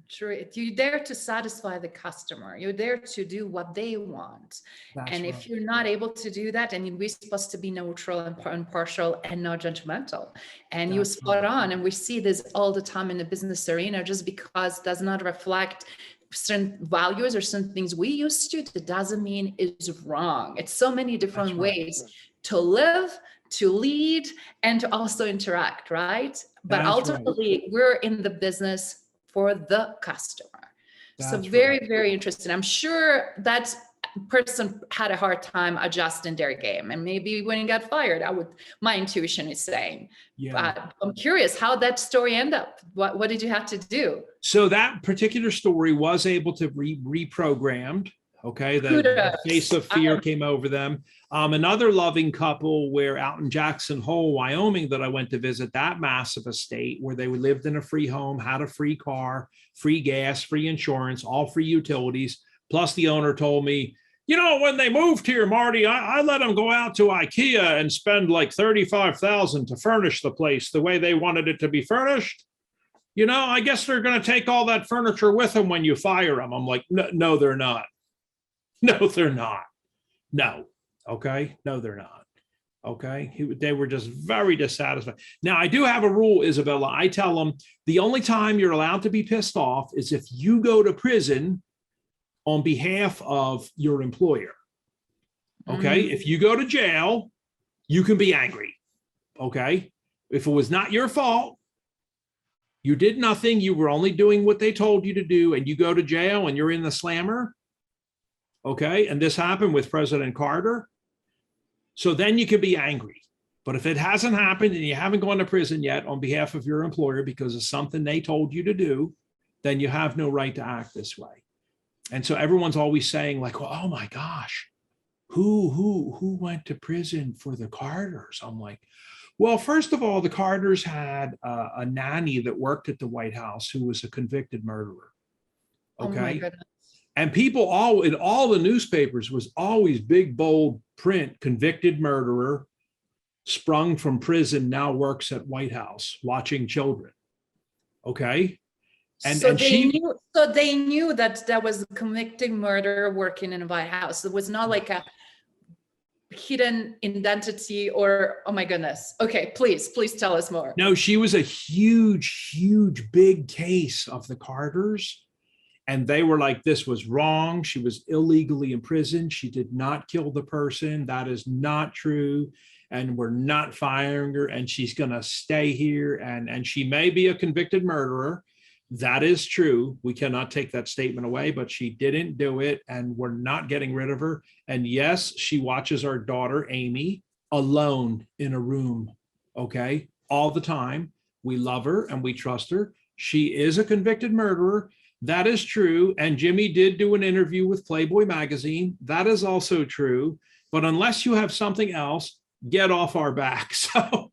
True. You're there to satisfy the customer. You're there to do what they want. That's and right. if you're not able to do that, and we're supposed to be neutral and impartial and not judgmental. And you're spot on. And we see this all the time in the business arena. Just because it does not reflect certain values or certain things we used to, that doesn't mean it's wrong. It's so many different ways to live, to lead, and to also interact, right? But ultimately, we're in the business for the customer. So very interesting. I'm sure that person had a hard time adjusting their game, and maybe when he got fired, my intuition is saying. But I'm curious how that story ended up. What did you have to do? So that particular story was able to be reprogrammed. Okay, the face of fear came over them. Another loving couple where out in Jackson Hole, Wyoming, that I went to visit, that massive estate where they lived in a free home, had a free car, free gas, free insurance, all free utilities. Plus the owner told me, when they moved here, Marty, I let them go out to IKEA and spend like $35,000 to furnish the place the way they wanted it to be furnished. I guess they're going to take all that furniture with them when you fire them. I'm like, no, they're not. No, they're not. No. Okay. No, they're not. Okay. They were just very dissatisfied. Now, I do have a rule, Izabela. I tell them the only time you're allowed to be pissed off is if you go to prison on behalf of your employer. Okay. Mm-hmm. If you go to jail, you can be angry. Okay. If it was not your fault, you did nothing, you were only doing what they told you to do, and you go to jail and you're in the slammer. Okay. And this happened with President Carter. So then you can be angry. But if it hasn't happened and you haven't gone to prison yet on behalf of your employer because of something they told you to do, then you have no right to act this way. And so everyone's always saying like, well, oh my gosh, who went to prison for the Carters? I'm like, well, first of all, the Carters had a nanny that worked at the White House who was a convicted murderer. Okay. Oh my goodness. And people in all the newspapers was always big, bold print, convicted murderer, sprung from prison, now works at White House, watching children. Okay. So they knew that there was a convicted murderer working in a White House. It was not like a hidden identity or, oh my goodness. Okay, please tell us more. No, she was a huge, big case of the Carters. And they were like, this was wrong. She was illegally imprisoned. She did not kill the person. That is not true. And we're not firing her. And she's going to stay here. And she may be a convicted murderer. That is true. We cannot take that statement away, but she didn't do it. And we're not getting rid of her. And yes, she watches our daughter, Amy, alone in a room. Okay. All the time. We love her and we trust her. She is a convicted murderer. That is true. And Jimmy did do an interview with Playboy magazine. That is also true. But unless you have something else, get off our back. So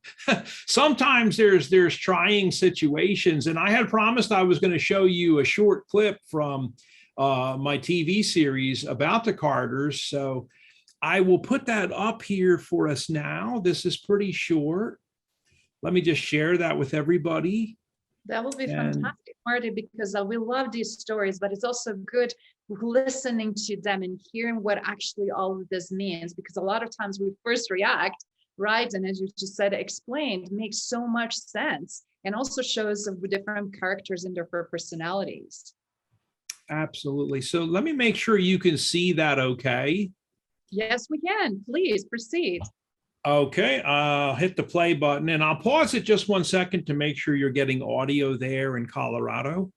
sometimes there's trying situations. And I had promised I was going to show you a short clip from my TV series about the Carters. So I will put that up here for us now. This is pretty short. Let me just share that with everybody. That will be And fantastic, Marty, because we love these stories, but it's also good listening to them and hearing what actually all of this means, because a lot of times we first react, right? And as you just said, explained, makes so much sense and also shows the different characters and their personalities. absolutely. So let me make sure you can see that okay. Yes, we can. Please proceed. Okay, I'll hit the play button and I'll pause it just 1 second to make sure you're getting audio there in Colorado.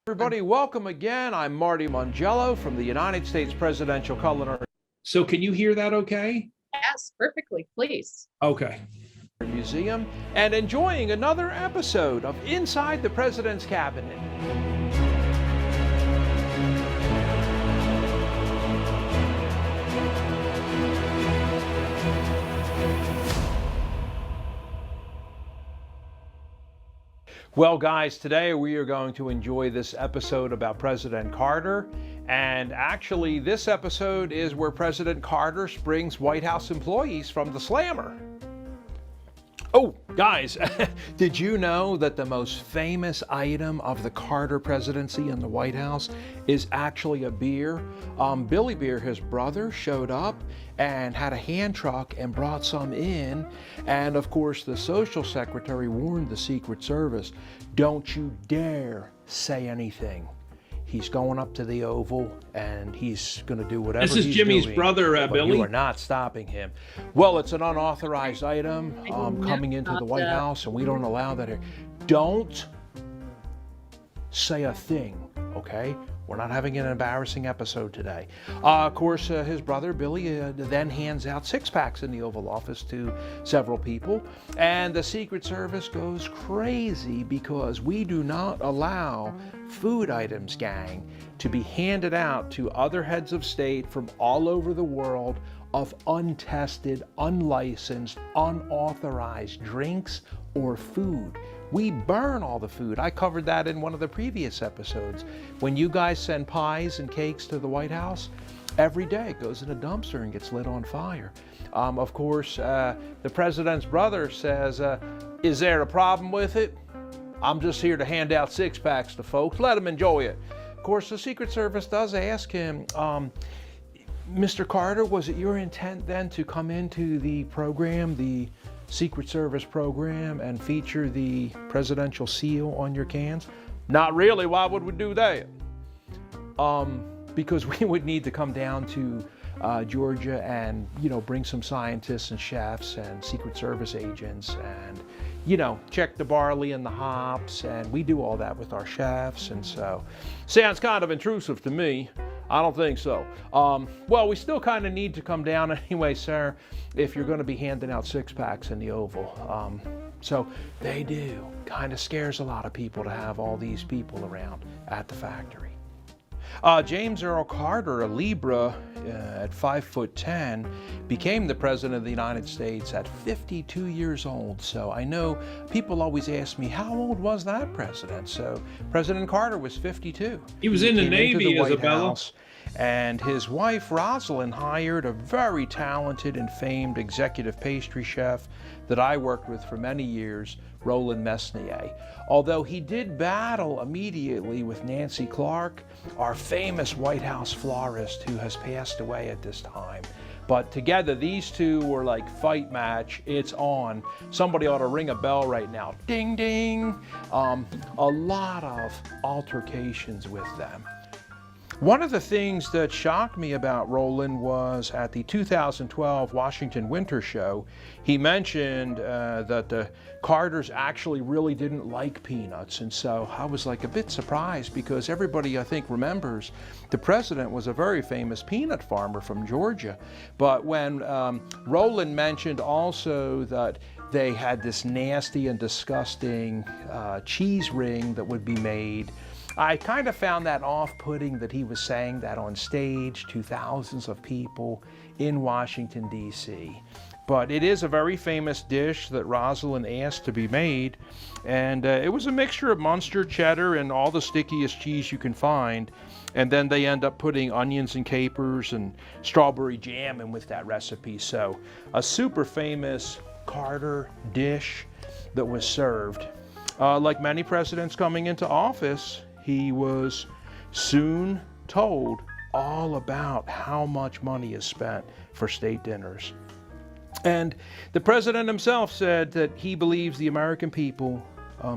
Everybody, welcome again. I'm Marty Mongiello from the United States Presidential Culinary So can you hear that okay? Yes, perfectly, please. Okay. Museum and enjoying another episode of Inside the President's Cabinet. Well, guys, today we are going to enjoy this episode about President Carter. And actually, this episode is where President Carter springs White House employees from the slammer. Oh, guys, did you know that the most famous item of the Carter presidency in the White House is actually a beer? Billy Beer, his brother, showed up and had a hand truck and brought some in. And of course, the social secretary warned the Secret Service, don't you dare say anything. He's going up to the Oval and he's going to do whatever he's doing. This is Jimmy's brother, but Billy. You are not stopping him. Well, it's an unauthorized item coming into the White House, and we don't allow that here. Don't say a thing, okay? We're not having an embarrassing episode today. Of course, his brother, Billy, then hands out six-packs in the Oval Office to several people. And the Secret Service goes crazy because we do not allow food items, gang, to be handed out to other heads of state from all over the world of untested, unlicensed, unauthorized drinks or food. We burn all the food. I covered that in one of the previous episodes. When you guys send pies and cakes to the White House, every day it goes in a dumpster and gets lit on fire. Of course, the president's brother says, is there a problem with it? I'm just here to hand out six-packs to folks. Let them enjoy it. Of course, the Secret Service does ask him, Mr. Carter, was it your intent then to come into the program, the Secret Service program, and feature the presidential seal on your cans? Not really. Why would we do that? Because we would need to come down to Georgia and, bring some scientists and chefs and Secret Service agents and, check the barley and the hops, and we do all that with our chefs, and so sounds kind of intrusive to me. I don't think so. Well, we still kind of need to come down anyway, sir, if you're going to be handing out six-packs in the Oval. So they do. Kind of scares a lot of people to have all these people around at the factory. James Earl Carter, a Libra at 5'10", became the President of the United States at 52 years old. So I know people always ask me, how old was that president? So President Carter was 52. He was in the Navy, Izabela. House, and his wife, Rosalind, hired a very talented and famed executive pastry chef that I worked with for many years, Roland Mesnier. Although he did battle immediately with Nancy Clark, our famous White House florist who has passed away at this time. But together, these two were like fight match. It's on. Somebody ought to ring a bell right now. Ding, ding. A lot of altercations with them. One of the things that shocked me about Roland was at the 2012 Washington Winter Show, he mentioned that the Carters actually really didn't like peanuts. And so I was like a bit surprised because everybody, I think, remembers the president was a very famous peanut farmer from Georgia. But when Roland mentioned also that they had this nasty and disgusting cheese ring that would be made, I kind of found that off-putting that he was saying that on stage to thousands of people in Washington, D.C. But it is a very famous dish that Rosalind asked to be made, and it was a mixture of Munster cheddar and all the stickiest cheese you can find, and then they end up putting onions and capers and strawberry jam in with that recipe. So a super famous Carter dish that was served. Like many presidents coming into office, he was soon told all about how much money is spent for state dinners. And the president himself said that he believes the American people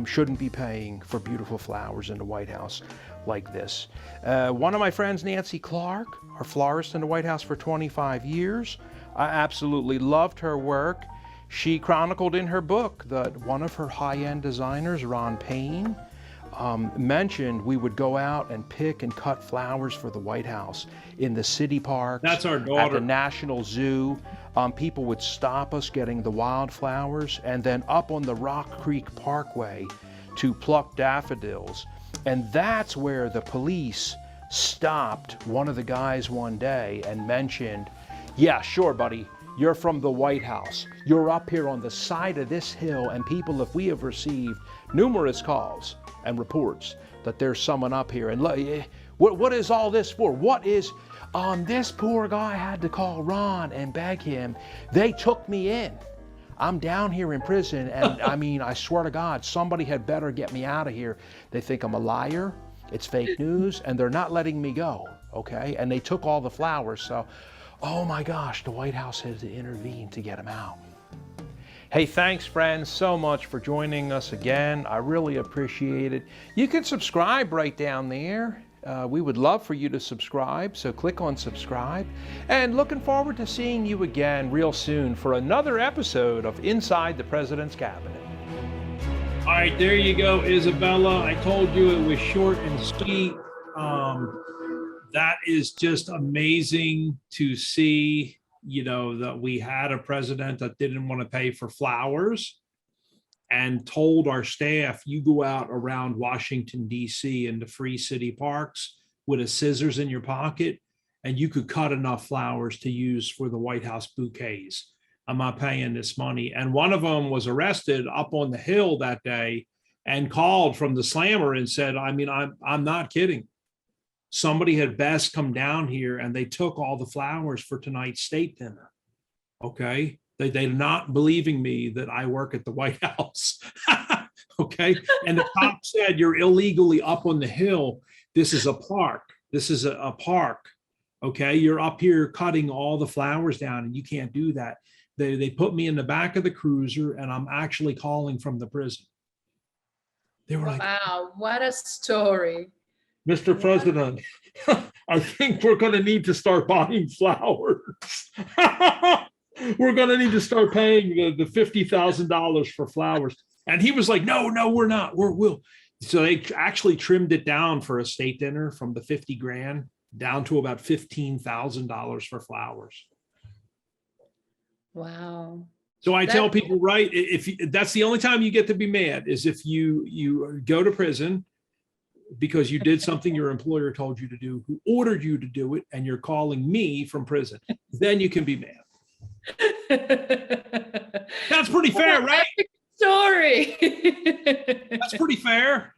shouldn't be paying for beautiful flowers in the White House like this. One of my friends, Nancy Clark, our florist in the White House for 25 years, I absolutely loved her work. She chronicled in her book that one of her high-end designers, Ron Payne, mentioned we would go out and pick and cut flowers for the White House in the city parks. That's our daughter. At the National Zoo. People would stop us getting the wildflowers, and then up on the Rock Creek Parkway to pluck daffodils. And that's where the police stopped one of the guys one day and mentioned, yeah, sure, buddy, you're from the White House. You're up here on the side of this hill, and people, if we have received numerous calls and reports that there's someone up here, and what is all this for? What is, this poor guy had to call Ron and beg him. They took me in. I'm down here in prison, and I mean, I swear to God, somebody had better get me out of here. They think I'm a liar, it's fake news, and they're not letting me go, okay? And they took all the flowers, so, oh my gosh, the White House had to intervene to get him out. Hey, thanks friends so much for joining us again. I really appreciate it. You can subscribe right down there. We would love for you to subscribe, so click on subscribe. And looking forward to seeing you again real soon for another episode of Inside the President's Cabinet. All right, there you go, Izabela. I told you it was short and sweet. That is just amazing to see, you know, that we had a president that didn't want to pay for flowers and told our staff, you go out around Washington, D.C. in the free city parks with a scissors in your pocket, and you could cut enough flowers to use for the White House bouquets. I'm not paying this money. And one of them was arrested up on the Hill that day and called from the slammer and said, I mean, I'm not kidding. Somebody had best come down here, and they took all the flowers for tonight's state dinner. Okay. They're not believing me that I work at the White House. Okay. And the cop said, you're illegally up on the Hill. This is a park. This is a park. Okay. You're up here cutting all the flowers down, and you can't do that. They put me in the back of the cruiser, and I'm actually calling from the prison. They were like, wow, what a story. Mr. President, I think we're going to need to start buying flowers. We're going to need to start paying the $50,000 for flowers. And he was like, no, we're not. We'll. So they actually trimmed it down for a state dinner from the 50 grand down to about $15,000 for flowers. Wow. So I tell people, right, that's the only time you get to be mad is if you go to prison because you did something your employer told you to do, who ordered you to do it, and you're calling me from prison. Then you can be mad. That's pretty fair, right? Story. That's pretty fair.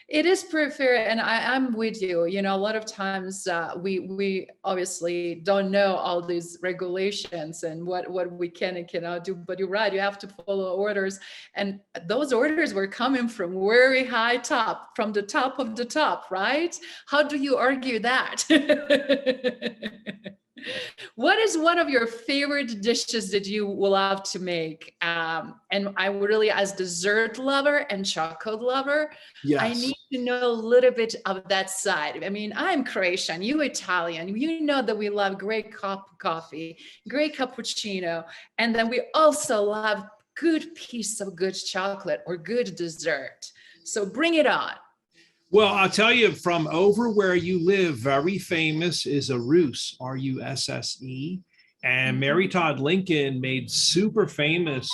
It is pretty fair, and I'm with you. You know, a lot of times we obviously don't know all these regulations and what we can and cannot do. But you're right; you have to follow orders, and those orders were coming from very high top, from the top of the top, right? How do you argue that? What is one of your favorite dishes that you will love to make? And I really, as dessert lover and chocolate lover, yes, I need to know a little bit of that side. I mean, I'm Croatian, you Italian. You know that we love great cup of coffee, great cappuccino, and then we also love good piece of good chocolate or good dessert. So bring it on. Well, I'll tell you, from over where you live, very famous is a Russe, R-U-S-S-E. And Mary Todd Lincoln made super famous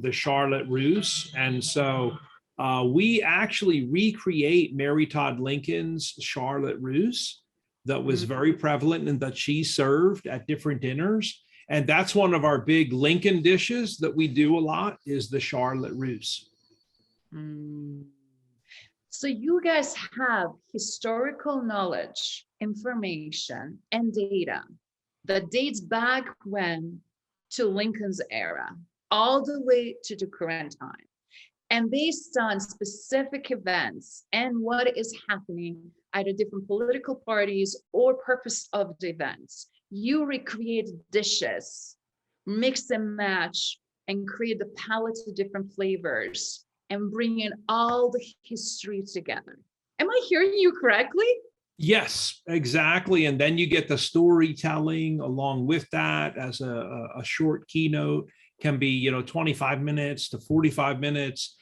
the Charlotte Russe. And so we actually recreate Mary Todd Lincoln's Charlotte Russe that was very prevalent and that she served at different dinners. And that's one of our big Lincoln dishes that we do a lot is the Charlotte Russe. So you guys have historical knowledge, information, and data that dates back when to Lincoln's era, all the way to the current time. And based on specific events and what is happening, either different political parties or purpose of the events, you recreate dishes, mix and match, and create the palette of different flavors and bring in all the history together. Am I hearing you correctly? Yes, exactly. And then you get the storytelling along with that as a short keynote. Can be 25 minutes to 45 minutes.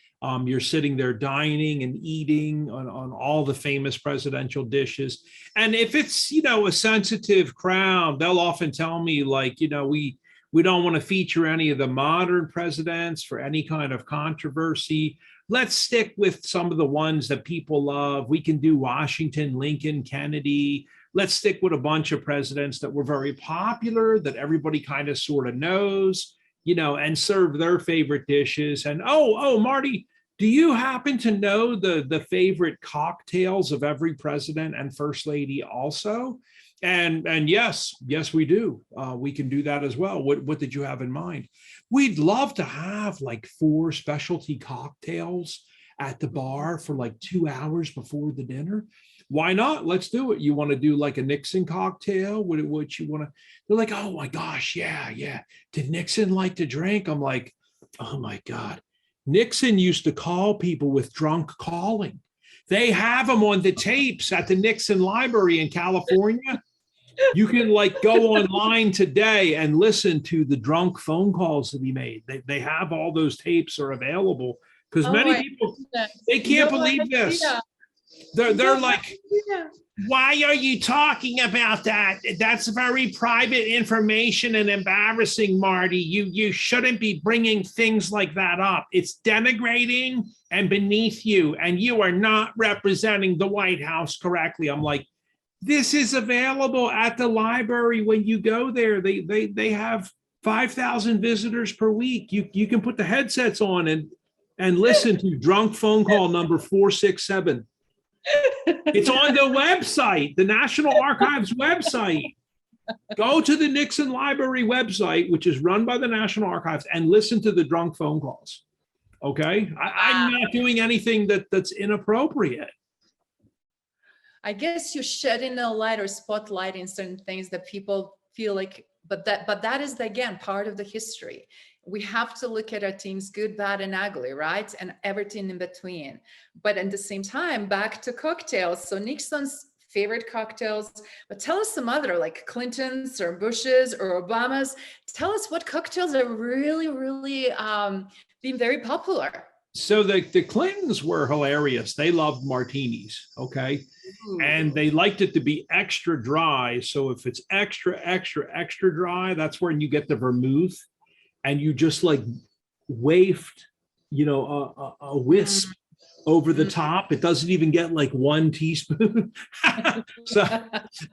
You're sitting there dining and eating on all the famous presidential dishes. And if it's a sensitive crowd, they'll often tell me, like, we don't want to feature any of the modern presidents for any kind of controversy. Let's stick with some of the ones that people love. We can do Washington, Lincoln, Kennedy. Let's stick with a bunch of presidents that were very popular, that everybody kind of sort of knows, and serve their favorite dishes. And oh, Marty, do you happen to know the favorite cocktails of every president and first lady also? And yes, we do. We can do that as well. What did you have in mind? We'd love to have like 4 specialty cocktails at the bar for like 2 hours before the dinner. Why not? Let's do it. You want to do like a Nixon cocktail? What you want to? They're like, oh my gosh, yeah. Did Nixon like to drink? I'm like, oh my God. Nixon used to call people with drunk calling. They have them on the tapes at the Nixon Library in California. You can like go online today and listen to the drunk phone calls that he made. They have all those tapes are available because many people, they can't believe this. They're like, why are you talking about that? That's very private information and embarrassing, Marty. You shouldn't be bringing things like that up. It's denigrating and beneath you, and you are not representing the White House correctly. I'm like, this is available at the library when you go there. They have 5,000 visitors per week. You can put the headsets on and listen to drunk phone call number 467. It's on the website, the National Archives website. Go to the Nixon Library website, which is run by the National Archives, and listen to the drunk phone calls. Okay? I'm not doing anything that's inappropriate. I guess you're shedding a light or spotlighting certain things that people feel like, but that is, again, part of the history. We have to look at our things good, bad, and ugly, right? And everything in between. But at the same time, back to cocktails. So Nixon's favorite cocktails, but tell us some other, like Clinton's or Bush's or Obama's. Tell us what cocktails are really, really being very popular. So the Clintons were hilarious. They loved martinis, okay? Ooh. And they liked it to be extra dry. So if it's extra dry, that's when you get the vermouth. And you just like wafted, a wisp over the top. It doesn't even get like 1 teaspoon. So,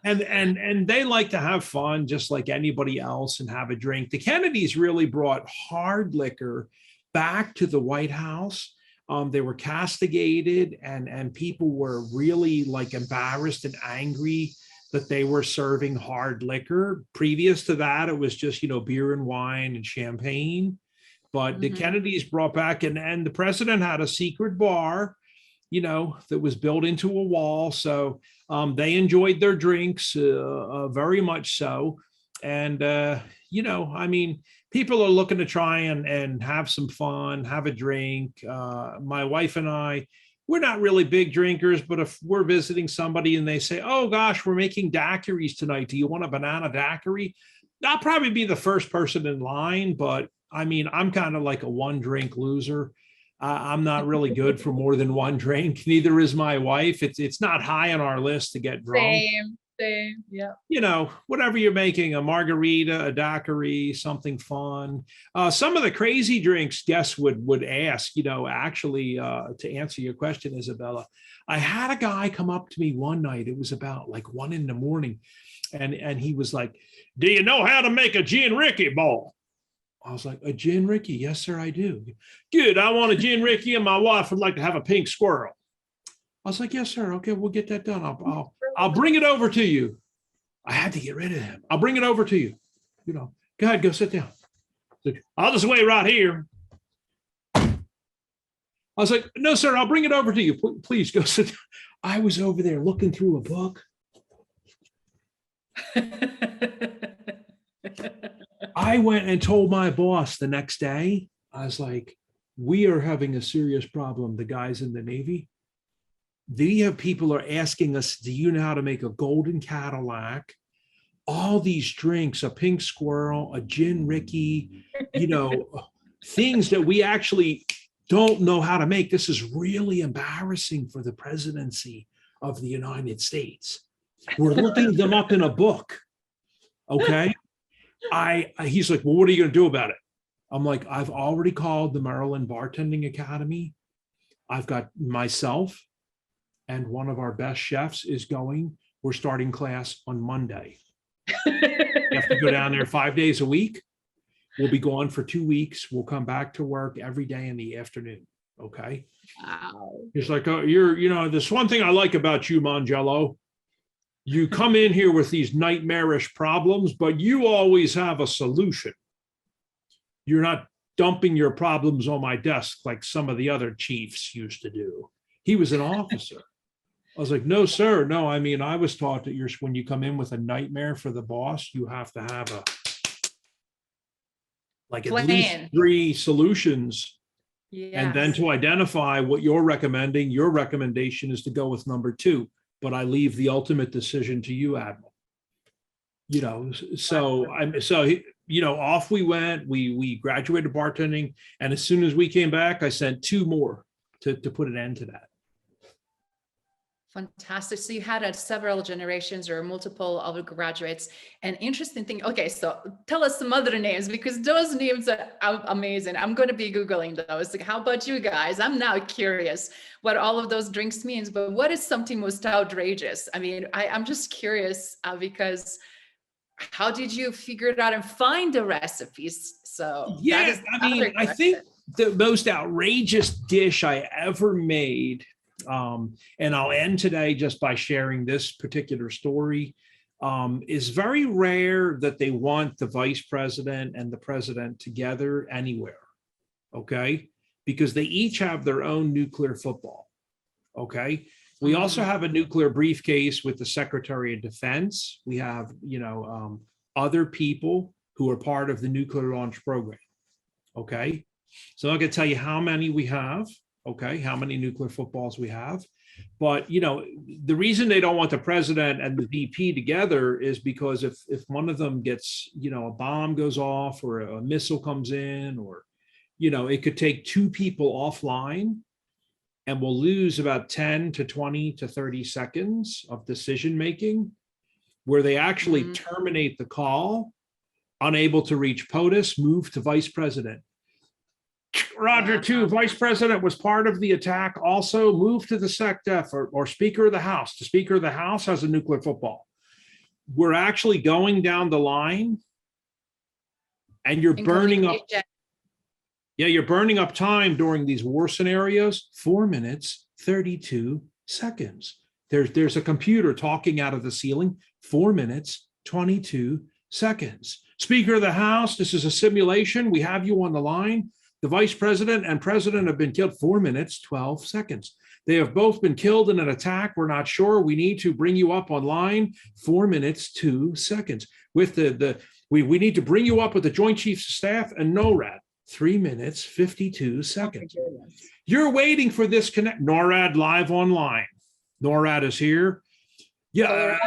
and they like to have fun just like anybody else and have a drink. The Kennedys really brought hard liquor back to the White House. They were castigated and people were really like embarrassed and angry that they were serving hard liquor. Previous to that, it was just, beer and wine and champagne. But the Kennedys brought back, and the president had a secret bar, that was built into a wall. So they enjoyed their drinks very much so. And, people are looking to try and have some fun, have a drink. My wife and I, we're not really big drinkers, but if we're visiting somebody and they say, oh gosh, we're making daiquiris tonight, do you want a banana daiquiri? I'll probably be the first person in line, but I'm kind of like a 1 drink loser. I'm not really good for more than 1 drink. Neither is my wife. It's not high on our list to get drunk. Same, yeah. Whatever you're making, a margarita, a daiquiri, something fun. Some of the crazy drinks guests would ask, actually, to answer your question, Izabela. I had a guy come up to me one night. It was about like 1 a.m. And he was like, do you know how to make a gin Ricky ball? I was like, a gin Ricky? Yes, sir, I do. Good. I want a gin Ricky and my wife would like to have a pink squirrel. I was like, yes, sir. Okay, we'll get that done. I'll bring it over to you. I had to get rid of him. I'll bring it over to you. Go ahead, go sit down. I'll just wait right here. I was like, no, sir, I'll bring it over to you. Please go sit down. I was over there looking through a book. I went and told my boss the next day. I was like, we are having a serious problem, the guys in the Navy. People are asking us, do you know how to make a golden Cadillac? All these drinks, a pink squirrel, a gin Ricky, things that we actually don't know how to make. This is really embarrassing for the presidency of the United States. We're looking them up in a book. Okay. He's like, well, what are you going to do about it? I'm like, I've already called the Maryland Bartending Academy. I've got myself and one of our best chefs is going. We're starting class on Monday. You have to go down there 5 days a week. We'll be gone for 2 weeks. We'll come back to work every day in the afternoon. Okay. Wow. It's like, oh, this one thing I like about you, Mongiello. You come in here with these nightmarish problems, but you always have a solution. You're not dumping your problems on my desk like some of the other chiefs used to do. He was an officer. I was like, no, sir. No, I mean, I was taught that when you come in with a nightmare for the boss, you have to have at least 3 solutions. Yes. And then to identify what you're recommending, your recommendation is to go with number 2. But I leave the ultimate decision to you, Admiral. Off we went. We graduated bartending, and as soon as we came back, I sent 2 more to put an end to that. Fantastic. So you had several generations or multiple other graduates. And interesting thing. Okay, so tell us some other names, because those names are amazing. I'm going to be Googling those. Like, how about you guys? I'm now curious what all of those drinks means, but what is something most outrageous? I mean, I'm just curious because how did you figure it out and find the recipes? So yeah, I think the most outrageous dish I ever made, and I'll end today just by sharing this particular story, is very rare that they want the vice president and the president together anywhere, okay? Because they each have their own nuclear football, okay? We also have a nuclear briefcase with the Secretary of Defense. We have, other people who are part of the nuclear launch program, okay? So I'm not going to tell you how many we have, okay, how many nuclear footballs we have. But, the reason they don't want the president and the VP together is because if one of them gets, a bomb goes off or a missile comes in, or, it could take 2 people offline, and we'll lose about 10 to 20 to 30 seconds of decision making, where they actually terminate the call, unable to reach POTUS, move to vice president. Roger, 2, vice president was part of the attack, also moved to the SecDef or Speaker of the House. The Speaker of the House has a nuclear football. We're actually going down the line, and you're burning up. Yeah, you're burning up time during these war scenarios. 4 minutes, 32 seconds. There's a computer talking out of the ceiling. 4 minutes, 22 seconds. Speaker of the House, this is a simulation. We have you on the line. The vice president and president have been killed. 4 minutes, 12 seconds. They have both been killed in an attack. We're not sure. We need to bring you up online. 4 minutes, 2 seconds. With we need to bring you up with the Joint Chiefs of Staff and NORAD. 3 minutes, 52 seconds. You're waiting for this connect. NORAD live online. NORAD is here. Yeah,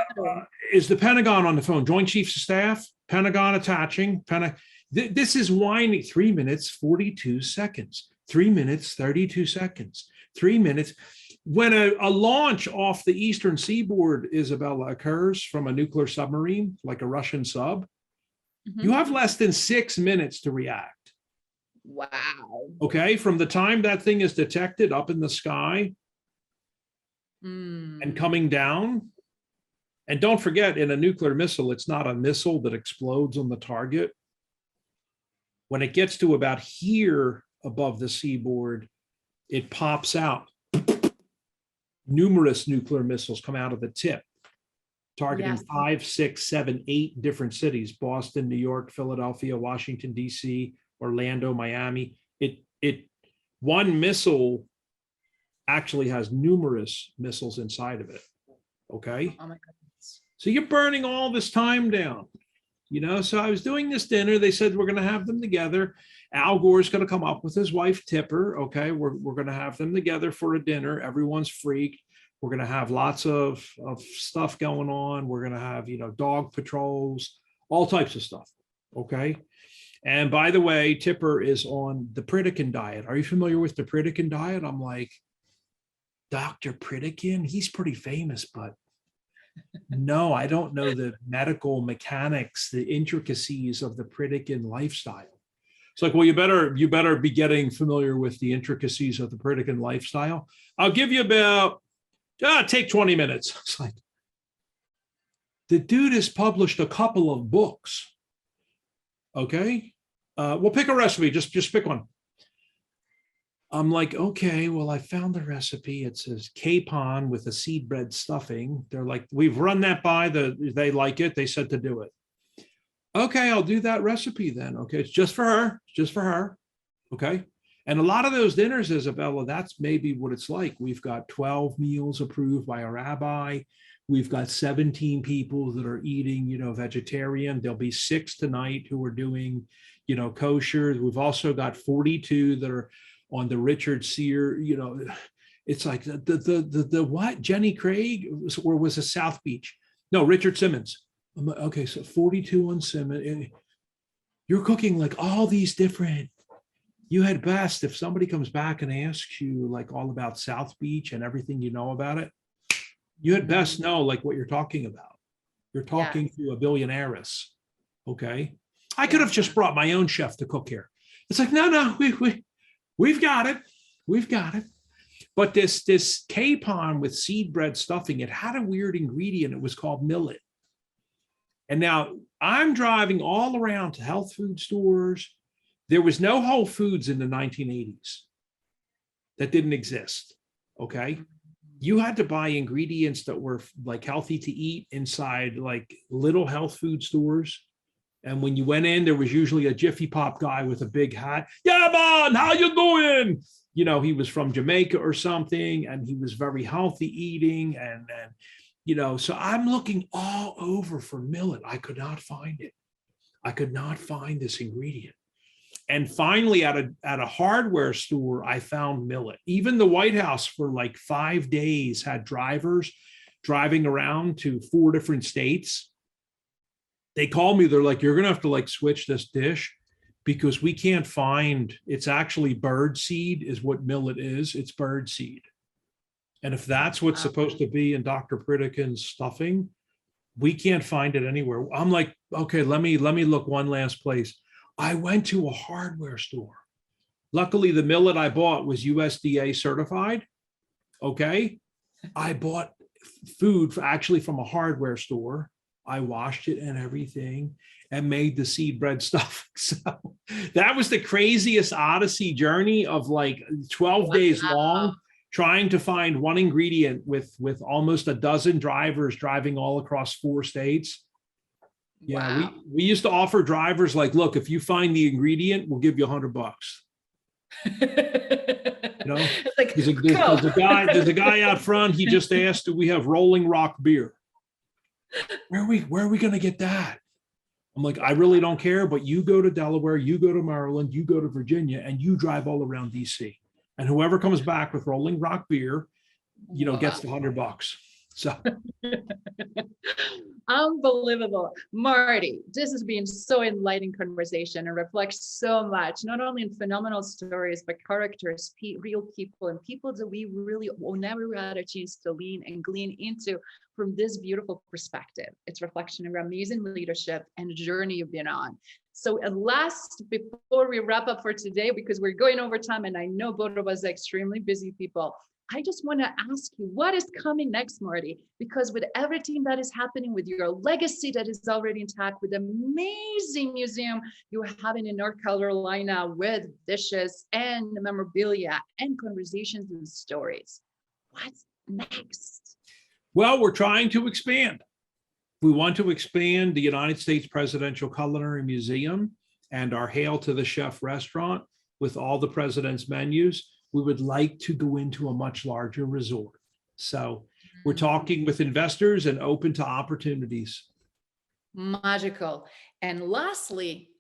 is the Pentagon on the phone? Joint Chiefs of Staff, Pentagon attaching. This is whining. 3 minutes, 42 seconds. 3 minutes, 32 seconds. 3 minutes. When a launch off the eastern seaboard, Izabela, occurs from a nuclear submarine, like a Russian sub, you have less than 6 minutes to react. Wow. Okay, from the time that thing is detected up in the sky and coming down. And don't forget, in a nuclear missile, it's not a missile that explodes on the target. When it gets to about here above the seaboard, it pops out. Numerous nuclear missiles come out of the tip, targeting 5, 6, 7, 8 different cities: Boston, New York, Philadelphia, Washington, D.C., Orlando, Miami. One missile actually has numerous missiles inside of it. Okay. Oh my goodness. So you're burning all this time down, So I was doing this dinner. They said, we're going to have them together. Al Gore's going to come up with his wife, Tipper. Okay. We're going to have them together for a dinner. Everyone's freaked. We're going to have lots of stuff going on. We're going to have, dog patrols, all types of stuff. Okay. And by the way, Tipper is on the Pritikin diet. Are you familiar with the Pritikin diet? I'm like, Dr. Pritikin, he's pretty famous, but no, I don't know the medical mechanics, the intricacies of the Pritikin lifestyle. It's like, well, you better be getting familiar with the intricacies of the Pritikin lifestyle. I'll give you about, take 20 minutes. It's like, the dude has published a couple of books. Okay. We'll pick a recipe. Just pick one. I'm like, okay, well, I found the recipe. It says capon with a seed bread stuffing. They're like, we've run that by they like it. They said to do it. Okay, I'll do that recipe then. Okay, it's just for her. Okay. And a lot of those dinners, Izabela, that's maybe what it's like. We've got 12 meals approved by a rabbi. We've got 17 people that are eating, vegetarian. There'll be 6 tonight who are doing, kosher. We've also got 42 that are on the Richard Sear, it's like the what? Jenny Craig, or was it South Beach? No, Richard Simmons. I'm like, okay, so 42 on Simmons. You're cooking like all these different. You had best if somebody comes back and asks you like all about South Beach and everything you know about it. You had best know like what you're talking about. You're talking to a billionaireess. Okay, I could have just brought my own chef to cook here. It's like no, we've got it. But this capon with seed bread stuffing, it had a weird ingredient. It was called millet. And now I'm driving all around to health food stores. There was no Whole Foods in the 1980s. That didn't exist. Okay. You had to buy ingredients that were like healthy to eat inside like little health food stores. And when you went in, there was usually a Jiffy Pop guy with a big hat. Yeah, man, how you doing? He was from Jamaica or something, and he was very healthy eating. And so I'm looking all over for millet. I could not find it. I could not find this ingredient. And finally, at a hardware store, I found millet. Even the White House for like 5 days had drivers driving around to 4 different states. They called me. They're like, you're going to have to like switch this dish because we can't find, it's actually bird seed is what millet is. It's bird seed. And if that's what's supposed to be in Dr. Pritikin's stuffing, we can't find it anywhere. I'm like, okay, let me look one last place. I went to a hardware store. Luckily, the millet I bought was USDA certified. Okay. I bought food actually from a hardware store. I washed it and everything and made the seed bread stuff. So that was the craziest Odyssey journey of like 12 days long, trying to find one ingredient with almost a dozen drivers driving all across 4 states. Yeah, wow. we used to offer drivers like, look, if you find the ingredient, we'll give you $100. Like, there's a guy out front. He just asked, do we have Rolling Rock beer? Where are we going to get that? I'm like, I really don't care, but you go to Delaware, you go to Maryland, you go to Virginia, and you drive all around DC. And whoever comes back with Rolling Rock beer, gets the $100. So unbelievable. Marty, this has been so enlightening conversation and reflects so much, not only in phenomenal stories, but characters, real people, and people that we really will never had a chance to lean and glean into from this beautiful perspective. It's reflection of your amazing leadership and journey you've been on. So at last, before we wrap up for today, because we're going over time and I know both of us are extremely busy people, I just want to ask you, what is coming next, Marty? Because with everything that is happening, with your legacy that is already intact, with the amazing museum you're having in North Carolina with dishes and memorabilia and conversations and stories, what's next? Well, we're trying to expand. We want to expand the United States Presidential Culinary Museum and our Hail to the Chef restaurant with all the president's menus. we would like to go into a much larger resort. So we're talking with investors and open to opportunities. Magical. And lastly,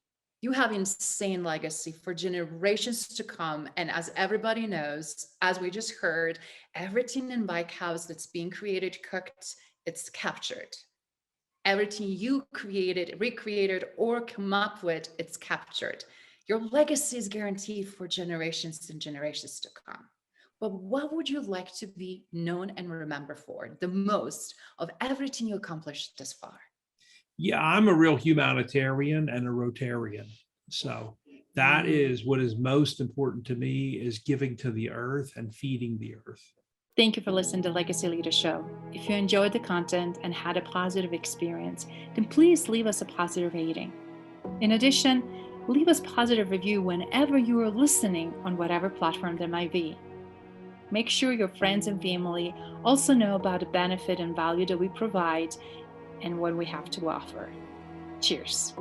you have insane legacy for generations to come. And as everybody knows, as we just heard, everything in Bike House that's being created, cooked, it's captured. Everything you created, recreated, or come up with, it's captured. Your legacy is guaranteed for generations and generations to come. But what would you like to be known and remembered for the most of everything you accomplished thus far? Yeah, I'm a real humanitarian and a Rotarian. So that is what is most important to me, is giving to the earth and feeding the earth. Thank you for listening to Legacy Leader Show. If you enjoyed the content and had a positive experience, then please leave us a positive rating. In addition, leave us a positive review whenever you are listening on whatever platform there might be. Make sure your friends and family also know about the benefit and value that we provide and what we have to offer. Cheers.